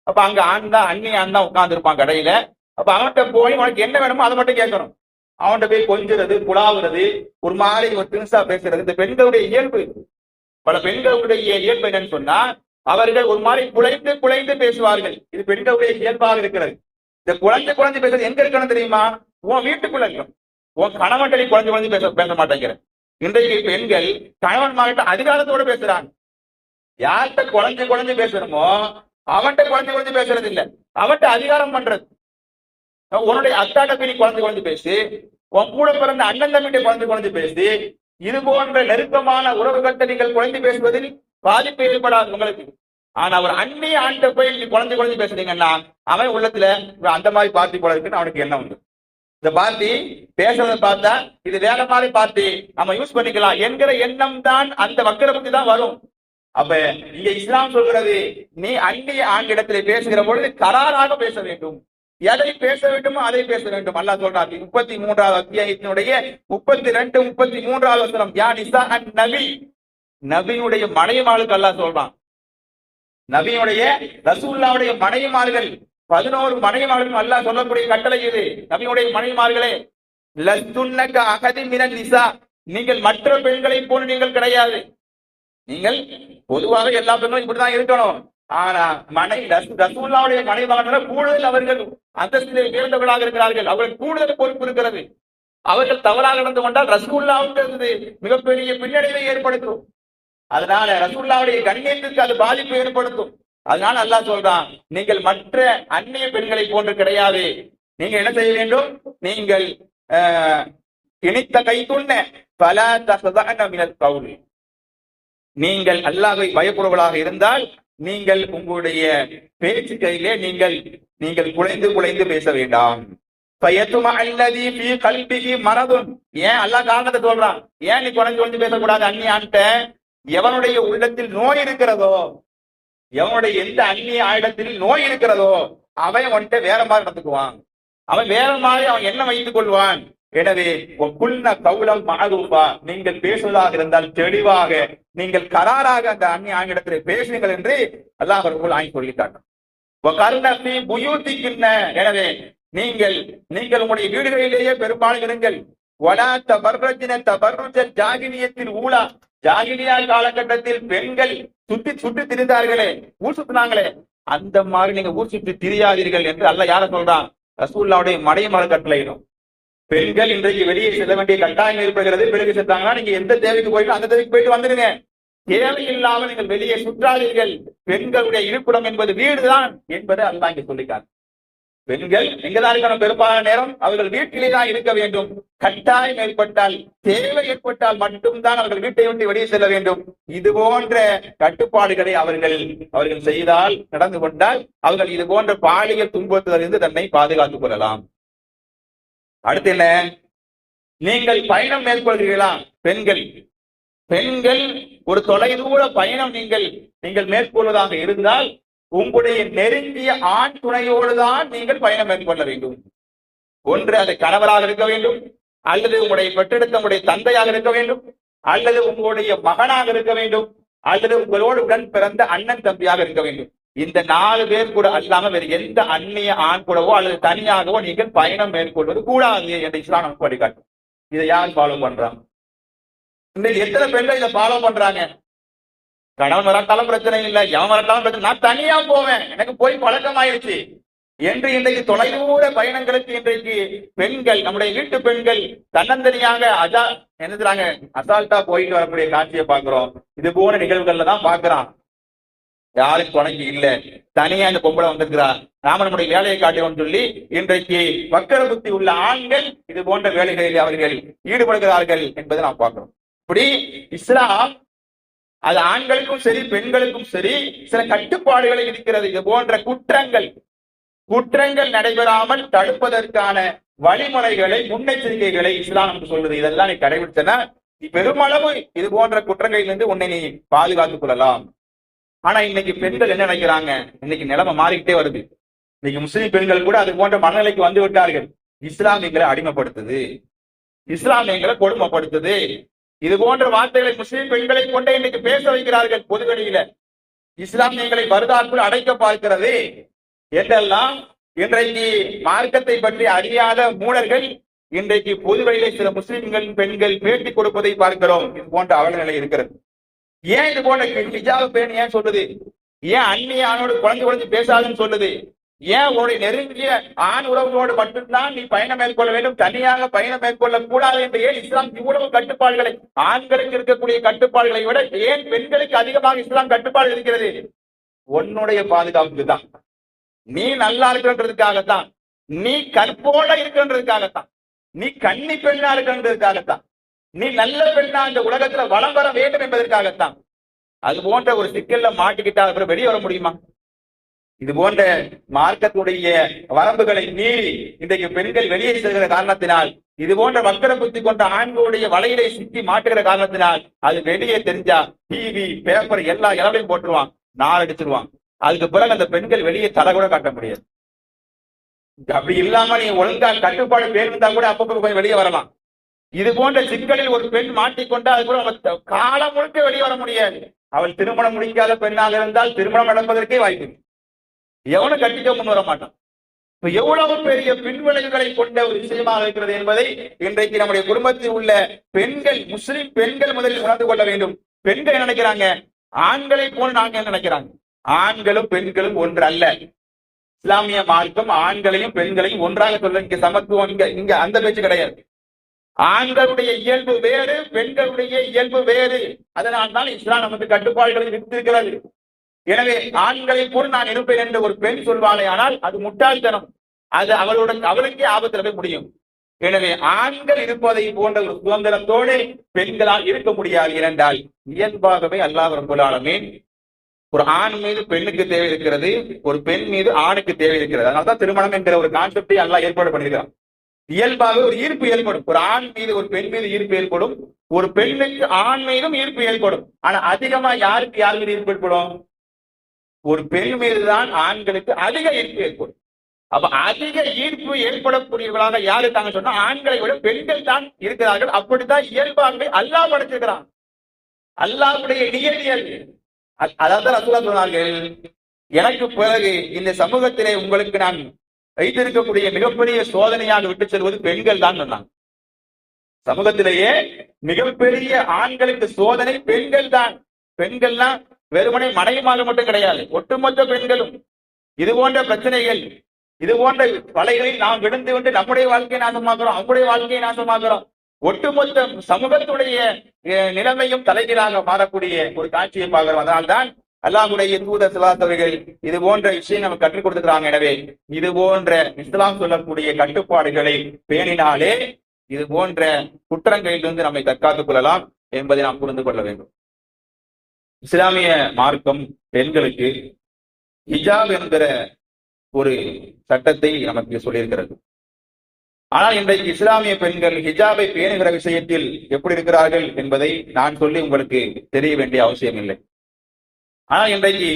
அப்ப அங்க ஆண் தான், அந்நிய ஆண் தான் உட்கார்ந்து இருப்பான் கடையில. அப்ப அவன்கிட்ட போய் உனக்கு என்ன வேணுமோ அதை மட்டும் கேட்கணும். அவன்கிட்ட போய் கொஞ்சுறது, புலாவுறது, ஒரு மாதிரி ஒரு தின்சா பேசுறது இந்த பெண்களுடைய இயல்பு. பல பெண்களுடைய இயல்பு என்னன்னு சொன்னா, அவர்கள் ஒரு மாதிரி குலைந்து குலைந்து பேசுவார்கள். இது பெண்களுடைய இயல்பாக இருக்கிறது. இந்த குழந்தை பேசுறது எங்க இருக்கணும் தெரியுமா, உன் வீட்டுக்குள்ள இருக்கும். உன் கணவன்களை குழந்தை பேச மாட்டேங்கிற. இன்றைக்கு பெண்கள் கணவன் மகிட்ட அதிகாரத்தோட பேசுறாங்க. யார்கிட்ட குழந்தை பேசணுமோ அவன்கிட்ட குழந்தை பேசுறது இல்ல, அவன்கிட்ட அதிகாரம் பண்றது. உன்னுடைய அத்தாட்ட போய் குழந்தை பேசி, உன் கூட பிறந்த அண்ணன் தம்பிட்ட குழந்தை பேசி, இது போன்ற நெருக்கமான உறவுகள்கிட்ட நீங்கள் குழந்தை பேசுவதில் பாதிப்பு ஏற்படாது உங்களுக்கு. ஆனா ஒரு அந்நிய ஆண்ட போய் குழந்தை பேசுறீங்கன்னா அவன் உள்ளத்துல அந்த மாதிரி பார்ட்டி போல இருக்குன்னு அவனுக்கு எண்ணம் உண்டு. இந்த பார்ட்டி பேசுறத பார்த்தா இது வேற மாதிரி பார்ட்டி நம்ம யூஸ் பண்ணிக்கலாம் என்கிற எண்ணம் தான், அந்த வக்கர புத்தி தான் வரும். அப்ப இங்க இஸ்லாம் சொல்கிறது, நீ அந்நிய ஆண்டிடத்திலே பேசுகிற பொழுது கராராக பேச வேண்டும். எதை பேச வேண்டுமோ அதை பேச வேண்டும். அல்லாஹ் சொல்றார் 33வது அத்தியாயத்தினுடைய 32, 33வது வசனம், யா நிசா அன் நபி, நபியுடைய மனைவிமார்களுக்கு அல்லாஹ் சொல்றான். நபியுடைய ரசூலுல்லாஹ்வுடைய மனைவிமார்கள் 11 மனைவிமார்களும் அல்லாஹ் சொல்லக்கூடிய கட்டளை இது. நபியுடைய மனைவிமார்களே, லஸ்துன்னக அகதி மினன் நிசா, நீங்கள் மற்ற பெண்களை போன்று நீங்கள் கிடையாது. நீங்கள் பொதுவாக எல்லா பெண்களும் இப்படிதான் இருக்கணும். ஆனா ரசூலுல்லாஹ்வுடைய மனைவிமார்கள் கூடுதல் அவர்கள் அந்தஸ்திலே உயர்ந்தவர்களாக இருக்கிறார்கள். அவர்கள் கூடுதல் பொறுப்பு இருக்கிறது. அவர்கள் தவறாக நடந்து கொண்டால் ரசூலுல்லாஹ்வுக்கு மிகப்பெரிய பின்னடைவை ஏற்படுத்தும். அதனால ரசூலுல்லாஹ்வுடைய கண்ணியத்திற்கு அது பாதிப்பு ஏற்படுத்தும். அதனால அல்லாஹ் சொல்றான், நீங்கள் மற்ற அந்நிய பெண்களை போன்று கிடையாது. நீங்க என்ன செய்ய வேண்டும், நீங்கள் இணைத்த கை துண்ண பல தசதன மினல் கவுல், நீங்கள் அல்லாஹ்வை பயப்படுவர்களாக இருந்தால் நீங்கள் உங்களுடைய பேச்சு கையிலே நீங்கள் குலைந்து பேச வேண்டாம். மரதுன், ஏன் அல்லாஹ் காரணத்தை சொல்றான், ஏன் நீ குறைஞ்சு பேசக்கூடாது அந்நிய ஆண்ட, எவனுடைய உள்ளத்தில் நோய் இருக்கிறதோ, எவனுடைய எந்த அந்நிய ஆயிடத்தில் நோய் இருக்கிறதோ அவன் வந்துட்டு வேற மாதிரி நடந்துக்குவான், அவன் வேற மாதிரி அவன் என்ன வைத்துக் கொள்வான். எனவே கவுலம் மஅரூஃபா, நீங்கள் பேசுவதாக இருந்தால் தெளிவாக நீங்கள் கராராக அந்த அந்நிய ஆங்கிலத்தில் பேசுங்கள் என்று அல்லாஹ் ரப்பல் ஆலமீன் சொல்லி காட்டும். எனவே நீங்கள் உங்களுடைய வீடுகளிலேயே பெரும்பாலும் இருங்கள். வலா தபர்ரஜ்ன தபர்ருஜல் ஜாகிலியத்தில் ஊலா, ஜாகிலியா காலகட்டத்தில் பெண்கள் சுற்றி திரிந்தார்களே, ஊர் சுத்தினாங்களே, அந்த மாதிரி நீங்க ஊர் சுற்றி திரியாதீர்கள் என்று அல்லாஹ் யார சொல்றான், ரசூலுல்லாஹ்வுடைய மனைவிமார்கள் கட்டளையிடும். பெண்கள் இன்றைக்கு வெளியே செல்ல வேண்டிய கட்டாயம் ஏற்படுகிறது. பிறகு சென்றாங்கன்னா நீங்க எந்த தேவைக்கு போயிட்டு அந்த தேவைக்கு போயிட்டு வந்துடுங்க. தேவையில்லாமல் நீங்கள் வெளியே சுற்றாதீர்கள். பெண்களுடைய இருப்பிடம் என்பது வீடுதான் என்பதை அல்லாஹ் இங்க சொல்லிக்கார். பெண்கள் எங்கதான் இருக்கணும், பெரும்பாலான நேரம் அவர்கள் வீட்டிலே தான் இருக்க வேண்டும். கட்டாயம் ஏற்பட்டால், தேவை ஏற்பட்டால் மட்டும்தான் அவர்கள் வீட்டை விட்டு வெளியே செல்ல வேண்டும். இது போன்ற கட்டுப்பாடுகளை அவர்கள் செய்தால், நடந்து கொண்டால் அவர்கள் இது போன்ற பாலியல் துன்பத்திலிருந்து தன்னை பாதுகாத்துக் கொள்ளலாம். அடுத்து என்ன, நீங்கள் பயணம் மேற்கொள்கிறீர்களா? பெண்கள் ஒரு தொலைதூர பயணம் நீங்கள் மேற்கொள்வதாக இருந்தால் உங்களுடைய நெருங்கிய ஆண் துணையோடு தான் நீங்கள் பயணம் மேற்கொள்ள வேண்டும். ஒன்று அது கணவராக இருக்க வேண்டும், அல்லது உங்களுடைய பெற்றெடுத்த உங்களுடைய தந்தையாக இருக்க வேண்டும், அல்லது உங்களுடைய மகனாக இருக்க வேண்டும், அல்லது உங்களோடு உடன் பிறந்த அண்ணன் தம்பியாக இருக்க வேண்டும். இந்த 4 பேர் கூட அல்லாம வேறு எந்த அந்நிய ஆண் கூடவோ அல்லது தனியாகவோ நீங்கள் பயணம் மேற்கொள்வது கூடாது என்று இஸ்லாம் நமக்கு வழிகாட்டும். இதை யார் ஃபாலோ பண்றாங்க? இன்னைக்கு எத்தனை பெண்கள் இதை ஃபாலோ பண்றாங்க? கணவன் வரட்டாலும் பிரச்சனை இல்லை, எவன் வரட்டாலும் பிரச்சனை, நான் தனியா போவேன், எனக்கு போய் பழக்கம் ஆயிடுச்சு என்று இன்றைக்கு தொலைதூர பயணங்களுக்கு இன்றைக்கு பெண்கள், நம்முடைய வீட்டு பெண்கள் தன்னந்தனியாக என்னதுறாங்க, அசால்ட்டா போயிட்டு வரக்கூடிய காட்சியை பார்க்கிறோம். இது போன நிகழ்வுகள்ல தான் பார்க்கிறான். யாரும் துணைக்கு இல்ல, தனியா இந்த பொம்பளை வந்திருக்கிறா, நாம நம்முடைய வேலையை காட்டுவோம் சொல்லி இன்றைக்கு வக்கர புத்தி உள்ள ஆண்கள் இது போன்ற வேலைகளில் அவர்கள் ஈடுபடுகிறார்கள் என்பதை நாம் பார்க்கிறோம். இப்படி இஸ்லாம் அது ஆண்களுக்கும் சரி பெண்களுக்கும் சரி சில கட்டுப்பாடுகளை இருக்கிறது. இது போன்ற குற்றங்கள் நடைபெறாமல் தடுப்பதற்கான வழிமுறைகளை, முன்னெச்சரிக்கைகளை இஸ்லாம் நமக்கு சொல்லுது. இதெல்லாம் நீ கடைபிடிச்சனா நீ பெருமளவு இது போன்ற குற்றங்களிலிருந்து உன்னை நீ பாதுகாத்துக் கொள்ளலாம். ஆனா இன்னைக்கு பெண்கள் என்ன நினைக்கிறாங்க? இன்னைக்கு நிலைமை மாறிக்கிட்டே வருது. இன்னைக்கு முஸ்லிம் பெண்கள் கூட அது போன்ற மனநிலைக்கு வந்து விட்டார்கள். இஸ்லாம் எங்களை அடிமைப்படுத்துது, இஸ்லாம் எங்களை கொடுமைப்படுத்துது, இது போன்ற வார்த்தைகளை முஸ்லிம் பெண்களை கொண்டே இன்னைக்கு பேச வைக்கிறார்கள் பொதுவெளியில. இஸ்லாம் எங்களை பரதாக்குள் அடைக்க பார்க்கிறது என்றெல்லாம் இன்றைக்கு மார்க்கத்தை பற்றி அறியாத மூடர்கள் இன்றைக்கு பொதுவெளியிலே சில முஸ்லிம்கள் பெண்கள் பேட்டி கொடுப்பதை பார்க்கிறோம். இது போன்ற அவல நிலை இருக்கிறது. ஏன் இது போன்ற ஹிஜாப் பேணி ஏன் சொல்லுது? ஏன் அந்நிய ஆணோடு குழந்தை பேசாதுன்னு சொல்லுது? ஏன் உன்னுடைய நெருங்கிய ஆண் உறவுகளோடு மட்டும்தான் நீ பயணம் மேற்கொள்ள வேண்டும், தனியாக பயணம் மேற்கொள்ள கூடாது என்று ஏன் இஸ்லாம் இவ்வளவு கட்டுப்பாடுகளை, ஆண்களுக்கு இருக்கக்கூடிய கட்டுப்பாடுகளை விட ஏன் பெண்களுக்கு அதிகமாக இஸ்லாம் கட்டுப்பாடு இருக்கிறது? உன்னுடைய பாதுகாப்புக்கு தான், நீ நல்லா இருக்கிறதுக்காகத்தான், நீ கற்போட இருக்கிறதுக்காகத்தான், நீ கன்னி பெண்ணா இருக்கிறதுக்காகத்தான், நீ நல்ல பெண்ணா இந்த உலகத்துல வளம் வர வேண்டும் என்பதற்காகத்தான். அது போன்ற ஒரு சிக்கல்ல மாட்டிக்கிட்டா அப்புறம் வெளியே வர முடியுமா? இது போன்ற மார்க்கத்துடைய வரம்புகளை மீறி இன்றைக்கு பெண்கள் வெளியே செல்கிற காரணத்தினால், இது போன்ற வக்கர புத்தி கொண்ட ஆண்களுடைய வலையிலை சிக்கி மாட்டுகிற காரணத்தினால் அது வெளியே தெரிஞ்சா டிவி பேப்பர் எல்லா இடங்களையும் போட்டுருவான், நாளடிச்சிருவான். அதுக்கு பிறகு அந்த பெண்கள் வெளியே தலை கூட காட்ட முடியாது. அப்படி இல்லாம நீ ஒழுங்கா கட்டுப்பாடு பேருந்தா கூட அப்பப்போ கொஞ்சம் வெளியே வரலாம். இது போன்ற சிக்கலில் ஒரு பெண் மாட்டிக்கொண்டா அது கூட காலம் முழுக்க வெளியே வர முடியாது. அவள் திருமணம் முடிக்காத பெண்ணாக இருந்தால் திருமணம் நடப்பதற்கே வாய்ப்பு, எவனும் கட்டிக்க முன் வர மாட்டான். எவ்வளவு பெரிய பின்விளைவுகளை கொண்ட ஒரு விஷயமாக இருக்கிறது என்பதை இன்றைக்கு நம்முடைய குடும்பத்தில் உள்ள பெண்கள், முஸ்லிம் பெண்கள் முதலில் உணர்ந்து கொள்ள வேண்டும். பெண்கள் என்ன நினைக்கிறாங்க? ஆண்களை போல் நாங்க என்ன நினைக்கிறாங்க? ஆண்களும் பெண்களும் ஒன்று அல்ல. இஸ்லாமிய மார்க்கம் ஆண்களையும் பெண்களையும் ஒன்றாக சொல்ல, இங்க சமத்துவம், இங்க அந்த பேச்சு கிடையாது. ஆண்களுடைய இயல்பு வேறு, பெண்களுடைய இயல்பு வேறு. அதனால்தான் இஸ்லாம் நமக்கு கட்டுப்பாடுகளை விதித்திருக்கிறது. எனவே ஆண்களை போல் நான் இருப்பேன் என்று ஒரு பெண் சொல்வாளே, ஆனால் அது முட்டாள்தனம், அது அவளுக்கே ஆபத்தில் போய் முடியும். எனவே ஆண்கள் இருப்பதை போன்ற ஒரு சுதந்திரத்தோடு பெண்களால் இருக்க முடியாது. இரண்டால் இயல்பாகவே அல்லாஹ் ரப்பல் ஆலமீன் ஒரு ஆண் மீது பெண்ணுக்கு தேவை இருக்கிறது, ஒரு பெண் மீது ஆணுக்கு தேவை இருக்கிறது. அதனால்தான் திருமணம் என்கிற ஒரு கான்செப்டை அல்லாஹ் ஏற்பாடு பண்ணியிருக்கிறான். இயல்பாக ஒரு ஈர்ப்பு ஏற்படும், ஒரு ஆண் மீது ஒரு பெண் மீது ஈர்ப்பு ஏற்படும், ஒரு பெண்ணுக்கு ஆண் மீதும் ஈர்ப்பு ஏற்படும். ஆனா அதிகமா யாருக்கு யார் மீது ஈர்ப்பு ஏற்படும்? ஒரு பெண் மீதுதான் ஆண்களுக்கு அதிக ஈர்ப்பு ஏற்படும். அப்ப அதிக ஈர்ப்பு ஏற்படக்கூடியவர்களாக யாரு தாங்க சொன்னா ஆண்களை விட பெண்கள் தான் இருக்கிறார்கள். அப்படித்தான் இயல்பாகவே அல்லாஹ் படைச்சிருக்கிறான். அல்லாஹ்வுடைய நியதியல். அதாவது ரசூலுல்லாஹ் சொன்னார்கள், எனக்கு பிறகு இந்த சமூகத்திலே உங்களுக்கு நான் வைத்திருக்கக்கூடிய மிகப்பெரிய சோதனையாக விட்டு செல்வது பெண்கள் தான் சொன்னாங்க. சமூகத்திலேயே மிகப்பெரிய ஆண்களுக்கு சோதனை பெண்கள் தான். பெண்கள்லாம் வெறுமனை மனைவிமாக மட்டும் கிடையாது, ஒட்டுமொத்த பெண்களும் இது போன்ற பிரச்சனைகள், இது போன்ற வலைகளில் நாம் விழுந்து கொண்டு நம்முடைய வாழ்க்கையை நாசமாக்குறோம், அவங்களுடைய வாழ்க்கையை நாசமாக்குறோம். ஒட்டுமொத்த சமூகத்துடைய நிலைமையும் தலைகீழாக மாறக்கூடிய ஒரு காட்சியை பார்க்கிறோம். அதனால்தான் அல்லாஹ்வுடைய தூதர் ஸல்லல்லாஹு அலைஹி அவர்கள் இது போன்ற விஷயம் நமக்கு கற்றுக் கொடுத்துக்கிறாங்க. எனவே இது போன்ற இஸ்லாம் சொல்லக்கூடிய கட்டுப்பாடுகளை பேணினாலே இது போன்ற குற்றங்களிலிருந்து நம்மை தற்காத்துக் கொள்ளலாம் என்பதை நாம் புரிந்து கொள்ள வேண்டும். இஸ்லாமிய மார்க்கம் பெண்களுக்கு ஹிஜாப் என்கிற ஒரு சட்டத்தை நமக்கு சொல்லியிருக்கிறது. ஆனால் இன்றைக்கு இஸ்லாமிய பெண்கள் ஹிஜாபை பேணுகிற விஷயத்தில் எப்படி இருக்கிறார்கள் என்பதை நான் சொல்லி உங்களுக்கு தெரிய வேண்டிய அவசியம் இல்லை. ஆனால் இன்றைக்கு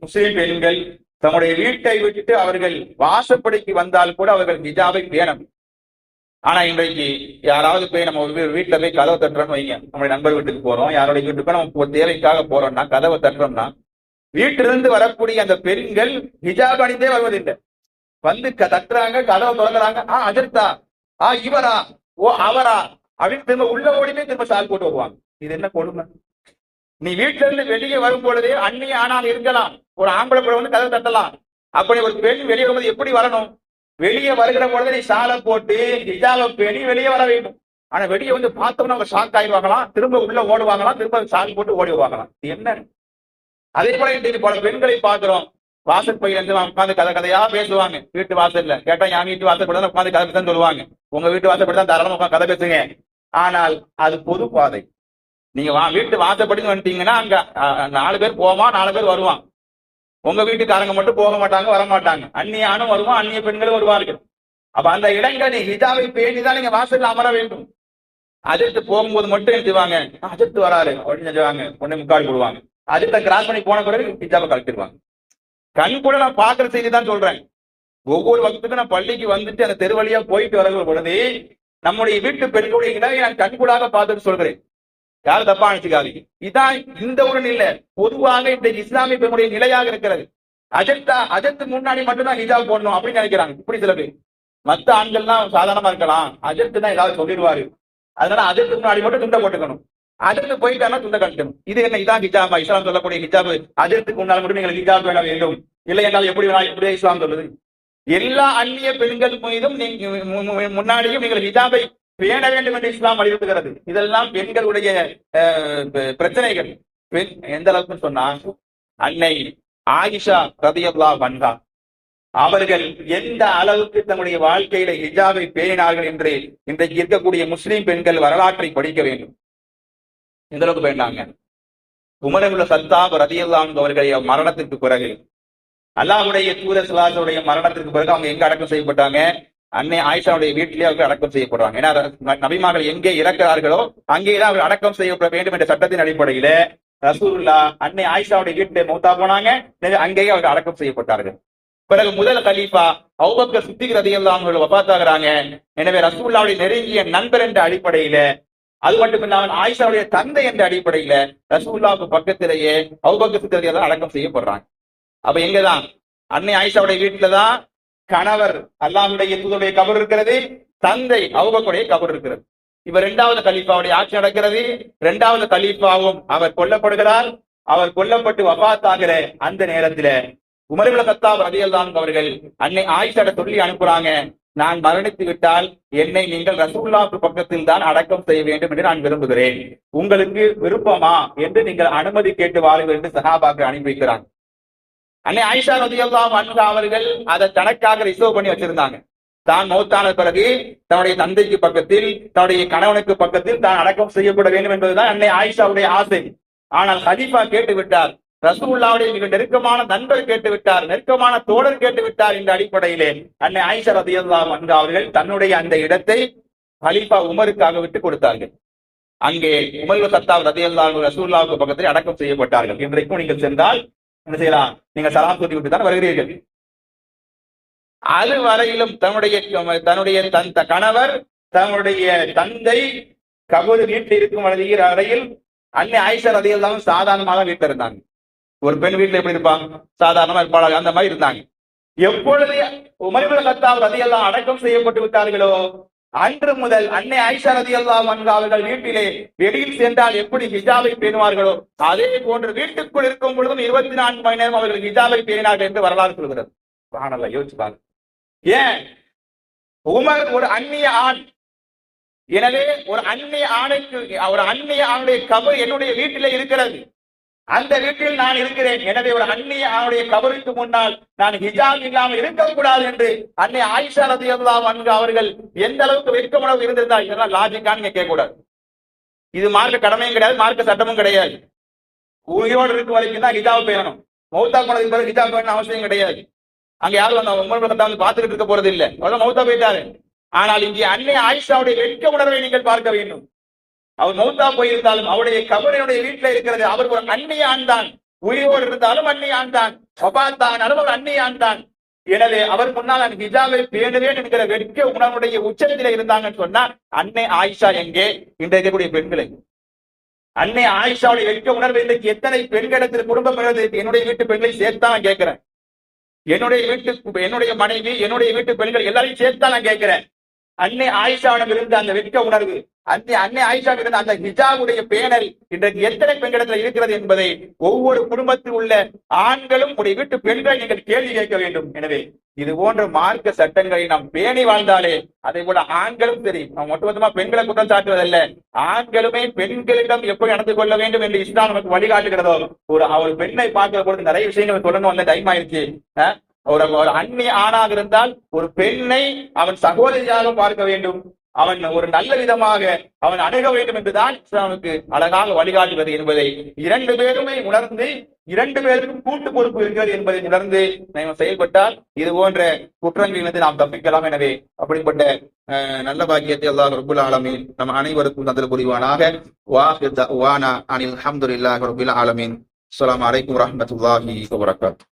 முஸ்லிம் பெண்கள் தம்முடைய வீட்டை விட்டு அவர்கள் வாசப்படிக்கு வந்தால் கூட அவர்கள் ஹிஜாபை பேணணும். ஆனா இன்றைக்கு யாராவது போய் நம்ம வீட்டுல போய் கதவை தட்டுறோம்னு வைங்க, நம்முடைய நண்பர் வீட்டுக்கு போறோம், யாருடைய வீட்டுக்கு நம்ம தேவைக்காக போறோம்னா கதவை தட்டுறோம்னா வீட்டிலிருந்து வரக்கூடிய அந்த பெண்கள் ஹிஜாப் அணிந்தே வருவதில்லை. வந்து தட்டுறாங்க, கதவை திறக்கிறாங்க, அஜர்த்தா, இவரா, ஓ அவரா அப்படின்னு திரும்ப உள்ள ஓடினே திரும்ப சால் போட்டு வருவாங்க. இது என்ன கொடுமை? நீ வீட்டுல இருந்து வெளியே வரும் பொழுதே அந்நிய ஆணாக இருக்கலாம், ஒரு ஆம்பளை பிள்ளை வந்து கதவை தட்டலாம். அப்படி ஒரு பெண் வெளியே வரும்போது எப்படி வரணும்? வெளியே வருகிற பொழுது நீ சாலை போட்டு ஹிஜாபை பேணி வெளியே வர வேண்டும். ஆனா வெளியே வந்து பார்த்தோம்னா அவங்க ஷாக் ஆயிடுவாங்களாம், திரும்ப உள்ள ஓடுவாங்களாம், திரும்ப சால் போட்டு ஓடி வருவாங்களாம். இது என்ன? அதே போல இன்றைக்கு பல பெண்களை பார்க்கிறோம், வாசல் பையில இருந்து உட்காந்து கதையா பேசுவாங்க. வீட்டு வாசல்ல கேட்டா என் வீட்டு வாசல் படி தான் உட்காந்து கதை பேச சொல்லுவாங்க. உங்க வீட்டு வாசல் படி தான் தாராளமா உட்காந்து கதை பேசுங்க. ஆனால் அது பொது பாதை. நீங்க வீட்டு வாசப்படி வந்துட்டீங்கன்னா அங்க 4 பேர் போவான், 4 பேர் வருவான். உங்க வீட்டுக்காரங்க மட்டும் போக மாட்டாங்க, வர மாட்டாங்க. அந்நிய ஆணும் வருவான், அந்நிய பெண்களும் வருவார்கள். அப்ப அந்த இடங்களில் ஹிஜாபை பேணிதான் நீங்க வாசல்ல அமர வேண்டும். அஜித்து போகும்போது மட்டும் என்ன செய்வாங்க, அஜித்து வராரு அப்படின்னு செஞ்சுவாங்க, உடனே முக்காடி போடுவாங்க. அஜித்தை கிராஸ் பண்ணி போன பிறகு ஹிஜாபை கழட்டிடுவாங்க. கண் கூட நான் பாக்குற செய்தி தான் சொல்றேன். ஒவ்வொரு வகுப்புக்கும் நான் பள்ளிக்கு வந்துட்டு அந்த தெரு வழியா போயிட்டு வர பொழுது நம்முடைய வீட்டு பெண்களுடைய நிலையை நான் கண்கூடாக பார்த்துட்டு சொல்கிறேன். யாரும் தப்பா நினைச்சுக்காதீங்க. இதான் இந்த உடன் இல்ல, பொதுவாக இந்த இஸ்லாமிய பெண்களுடைய நிலையாக இருக்கிறது. அஜத்து முன்னாடி மட்டும்தான் ஹிஜாப் போடணும் அப்படின்னு நினைக்கிறாங்க இப்படி சில பேர். மத்த ஆண்கள்லாம் சாதாரணமா இருக்கலாம், அஜத்து தான் ஏதாவது சொல்லிடுவாரு, அதனால அஜத்து முன்னாடி மட்டும் துண்டை போட்டுக்கணும், அஜத்து போயிட்டானா துண்டை கட்டணும். இது என்ன, இதான் ஹிஜாபா? இஸ்லாம் சொல்லக்கூடிய ஹிஜாப் அஜத்துக்கு முன்னால் மட்டும் நீங்கள் ஹிஜாப் வேண வேண்டும், இல்லை என்றால் எப்படி வேணா இப்படியே இஸ்லாம் சொல்லுது? எல்லா அந்நிய பெண்கள் மீதும் முன்னாடியும் நீங்கள் ஹிஜாபை பேண வேண்டும் என்று இஸ்லாம் வலியுறுத்துகிறது. இதெல்லாம் பெண்களுடைய பிரச்சனைகள். எந்த அளவுக்கு சொன்னா, அன்னை ஆயிஷா ரலியல்லாஹு அன்ஹா அவர்கள் எந்த அளவுக்கு தங்களுடைய வாழ்க்கையில ஹிஜாபை பேணினார்கள் என்று இன்றைக்கு இருக்கக்கூடிய முஸ்லிம் பெண்கள் வரலாற்றை படிக்க வேண்டும். எந்த அளவுக்கு வேண்டாங்க. உமர் இப்னு கத்தாப் ரலியல்லாஹு அன்ஹு அவர்களுடைய மரணத்திற்கு பிறகு, அல்லாஹ்வுடைய தூதர் ஸல்லல்லாஹு அலைஹி வஸல்லம் மரணத்திற்கு பிறகு அவங்க எங்க அடக்கம் செய்யப்பட்டாங்க? அன்னை ஆயிஷாவுடைய வீட்டிலே அவர்கள் அடக்கம் செய்யப்படுறாங்க. ஏன்னா நபிமார்கள் எங்கே இறக்கிறார்களோ அங்கேதான் அவர்கள் அடக்கம் செய்யப்பட வேண்டும் என்ற சட்டத்தின் அடிப்படையில ரசூலுல்லாஹ் அன்னை ஆயிஷாவுடைய வீட்டிலே மௌத்தா போனாங்க, அங்கேயே அவர்கள் அடக்கம் செய்யப்பட்டார்கள். பிறகு முதல் கலீஃபா அபூபக்கர் சித்திக் ரலியல்லாஹு அன்ஹு வஃபாத்தாகிறாங்க. எனவே ரசூலுல்லாஹ்வுடைய நெருங்கிய நண்பர் என்ற அடிப்படையில, அது மட்டும் இல்லாமல் ஆயிஷாவுடைய தந்தை என்ற அடிப்படையில ரசூலுல்லாஹ்வுக்கு பக்கத்திலேயே அபூபக்கர் சித்திக் ரலியல்லாஹு அடக்கம் செய்யப்படுறாங்க. அப்ப எங்கதான்? அன்னை ஆயிஷாவுடைய வீட்டுலதான் கணவர் அல்லாஹ்வுடைய தூதருடைய கபர் இருக்கிறது, தந்தை அபூபக்கருடைய கபர் இருக்கிறது. இப்ப 2வது கலீஃபாவுடைய ஆட்சி நடக்கிறது. 2வது கலீஃபாவும் அவர் கொல்லப்படுகிறார். அவர் கொல்லப்பட்டு வஃபாத்தாகிற அந்த நேரத்துல உமர் இப்னு கத்தாப் ரலியல்லாஹு அன்ஹு அவர்கள் அன்னை ஆயிஷாட்ட சொல்லி அனுப்புறாங்க, நான் மரணித்து விட்டால் என்னை நீங்கள் ரசூலுல்லாஹ்வுக்கு பக்கத்தில் தான் அடக்கம் செய்ய வேண்டும் என்று நான் விரும்புகிறேன், உங்களுக்கு விருப்பமா என்று நீங்கள் அனுமதி கேட்டு வாருங்கள் என்று சஹாபாக்கள் அனுப்பி வைக்கிறாங்க. அன்னை ஆயிஷா ரலியல்லாஹு அன்ஹா அவர்கள் அதை தனக்காக ரிசர்வ் பண்ணி வச்சிருந்தாங்க. தான் மௌத்தான பிறகு தன்னுடைய தந்தைக்கு பக்கத்தில், தன்னுடைய கணவனுக்கு பக்கத்தில் தான் அடக்கம் செய்யப்பட வேண்டும் என்பதுதான் அன்னை ஆயிஷாவுடைய ஆசை. ஆனால் கலீஃபா கேட்டு விட்டார், ரசூலுல்லாஹ்வுடைய மிக நெருக்கமான நண்பர் கேட்டு விட்டார், நெருக்கமான தோழர் கேட்டு விட்டார். இந்த அடிப்படையிலே அன்னை ஆயிஷா ரலியல்லாஹு அன்ஹா அவர்கள் தன்னுடைய அந்த இடத்தை கலீஃபா உமருக்காக விட்டு கொடுத்தார்கள். அங்கே உமர் இப்னு கத்தாப் ரலியல்லாஹு அன்ஹு ரசூலுல்லாஹ்வுக்கு பக்கத்தில் அடக்கம் செய்யப்பட்டார்கள். இன்றைக்கும் நீங்கள் சென்றால் என்ன செய்யலாம், நீங்க சலாம் சொல்லி விட்டு தான் வருகிறீர்கள். அது வரையிலும் தன்னுடைய கணவர், தன்னுடைய தந்தை கபர் வீட்டில் இருக்கும் வரையில் அன்னை ஆயிஷா ரலியல்லாஹு அன்ஹா சாதாரணமாக வீட்டில் இருந்தாங்க. ஒரு பெண் வீட்டுல எப்படி இருப்பாங்க, சாதாரணமா இருப்பாங்க, அந்த மாதிரி இருந்தாங்க. எப்பொழுது உமர் இப்னு கத்தாப் ரலியல்லாஹு அடக்கம் செய்யப்பட்டு விட்டார்களோ அன்று முதல் அன்னை ஆயிஷா ரலியல்லாஹு அன்ஹா அவர்கள் வீட்டிலே வெளியில் சென்றால் எப்படி ஹிஜாபை பேணுவார்களோ அதே போன்று வீட்டுக்குள் இருக்கும் பொழுதும் 24 மணி நேரம் அவர்கள் ஹிஜாபை பேணினார்கள் என்று வரலாறு சொல்கிறது. சுப்ஹானல்லாஹ், யோசிச்சு பாருங்க. ஏன்? உமர் ஒரு அந்நிய ஆண். எனவே ஒரு அந்நிய ஆணுக்கு, ஒரு அந்நிய ஆணுடைய கபர் என்னுடைய வீட்டிலே இருக்கிறது, அந்த வீட்டில் நான் இருக்கிறேன். எனவே ஒரு அந்நிய ஆணுடைய கபருக்கு முன்னால் நான் ஹிஜாப் இல்லாமல் இருக்கக்கூடாது என்று அன்னை ஆயிஷா ரலியல்லாஹு அன்ஹா அவர்கள் எந்த அளவுக்கு வெட்கமுணர்வு இருந்திருந்தா, இதெல்லாம் லாஜிக்கான்னு நீங்க கேட்கக்கூடாது. இது மார்க்க கடமையும் கிடையாது, மார்க்க சட்டமும் கிடையாது. உயிரோடு இருக்கும் வரைக்கும் தான் ஹிஜாப் பேணணும். மௌத்தா போனதுக்கு பிறகு ஹிஜாப் பேணணும் அவசியம் கிடையாது. அங்க யாரும் அந்த உமர் இப்னு கத்தாப் பார்த்துக்கிட்டு இருக்க போறது இல்லை, அவ்வளவு மௌத்தா போயிட்டாரு. ஆனால் இங்கே அன்னை ஆயிஷாவுடைய வெட்க உணர்வை நீங்கள் பார்க்க வேண்டும். அவர் மௌத்தா போயிருந்தாலும் அவருடைய கபரினுடைய வீட்டில் இருக்கிறது. அவர் ஒரு அந்நிய ஆண் தான், உயிரோடு இருந்தாலும் அந்நிய ஆண் தான், வஃபாத்தானாலும் ஒரு அந்நிய ஆண் தான். எனவே அவர் முன்னால் நான் ஹிஜாபை பேணுவேன் என்கிற வெட்க உணர்வுடைய உச்சத்தில இருந்தாங்கன்னு சொன்னா அன்னை ஆயிஷா எங்கே? இன்றைக்கு இருக்கக்கூடிய பெண்களை அன்னை ஆயிஷாவுடைய வெட்க உணர்வு இன்றைக்கு எத்தனை பெண்களிடத்தில் குடும்பம் என்னுடைய வீட்டு பெண்களை சேர்த்தா நான் கேட்கிறேன். என்னுடைய மனைவி, என்னுடைய வீட்டு பெண்கள் எல்லாரையும் சேர்த்தா நான் கேட்கிறேன். அன்னை ஆயிஷாவிடம் இருந்த அந்த வெட்க உணர்வு, அன்னை ஆயிஷாவிடம் இருந்த அந்த ஹிஜாபுடைய பேணல் இன்றைக்கு எத்தனை பெண்களிடத்தில் இருக்கிறது என்பதை ஒவ்வொரு குடும்பத்தில் உள்ள ஆண்களும் உடைய வீட்டு பெண்களை நீங்கள் கேள்வி கேட்க வேண்டும். எனவே இது போன்ற மார்க்க சட்டங்களை நாம் பேணி வாழ்ந்தாலே அதே போல ஆண்களும் சரி, நாம் ஒட்டுமொத்தமா பெண்களை குற்றம் சாட்டுவதல்ல, ஆண்களுமே பெண்களிடம் எப்படி நடந்து கொள்ள வேண்டும் என்று இஸ்லாம் நமக்கு வழிகாட்டுகிறதோ, ஒரு பெண்ணை பார்க்கிற பொழுது நிறைய விஷயங்கள் தொடர்ந்து வந்த டைம் ஆயிடுச்சு. ஒரு அந்நிய ஆணாக இருந்தால் ஒரு பெண்ணை அவன் சகோதரியாக பார்க்க வேண்டும், அவன் ஒரு நல்ல விதமாக அவன் அணுக வேண்டும் என்றுதான் இஸ்லாமுக்கு அழகாக வழிகாட்டுகிறது என்பதை இரண்டு பேருமே உணர்ந்து, இரண்டு பேருக்கும் கூட்டு பொறுப்பு இருக்கிறது என்பதை உணர்ந்து நாம் செயல்பட்டால் இது போன்ற குற்றங்களிலிருந்து நாம் தப்பிக்கலாம். எனவே அப்படிப்பட்ட நல்ல பாக்கியத்தை அல்லாஹ் ரப்புல் ஆலமீன் நம் அனைவருக்கும் தந்தல் புரிவானாக. வாஹிர் தஅவானா அனில் ஹம்துலில்லாஹி ரப்பில் ஆலமீன். அஸ்ஸலாமு அலைக்கும் வரஹ்மத்துல்லாஹி வபரகாத்துஹு.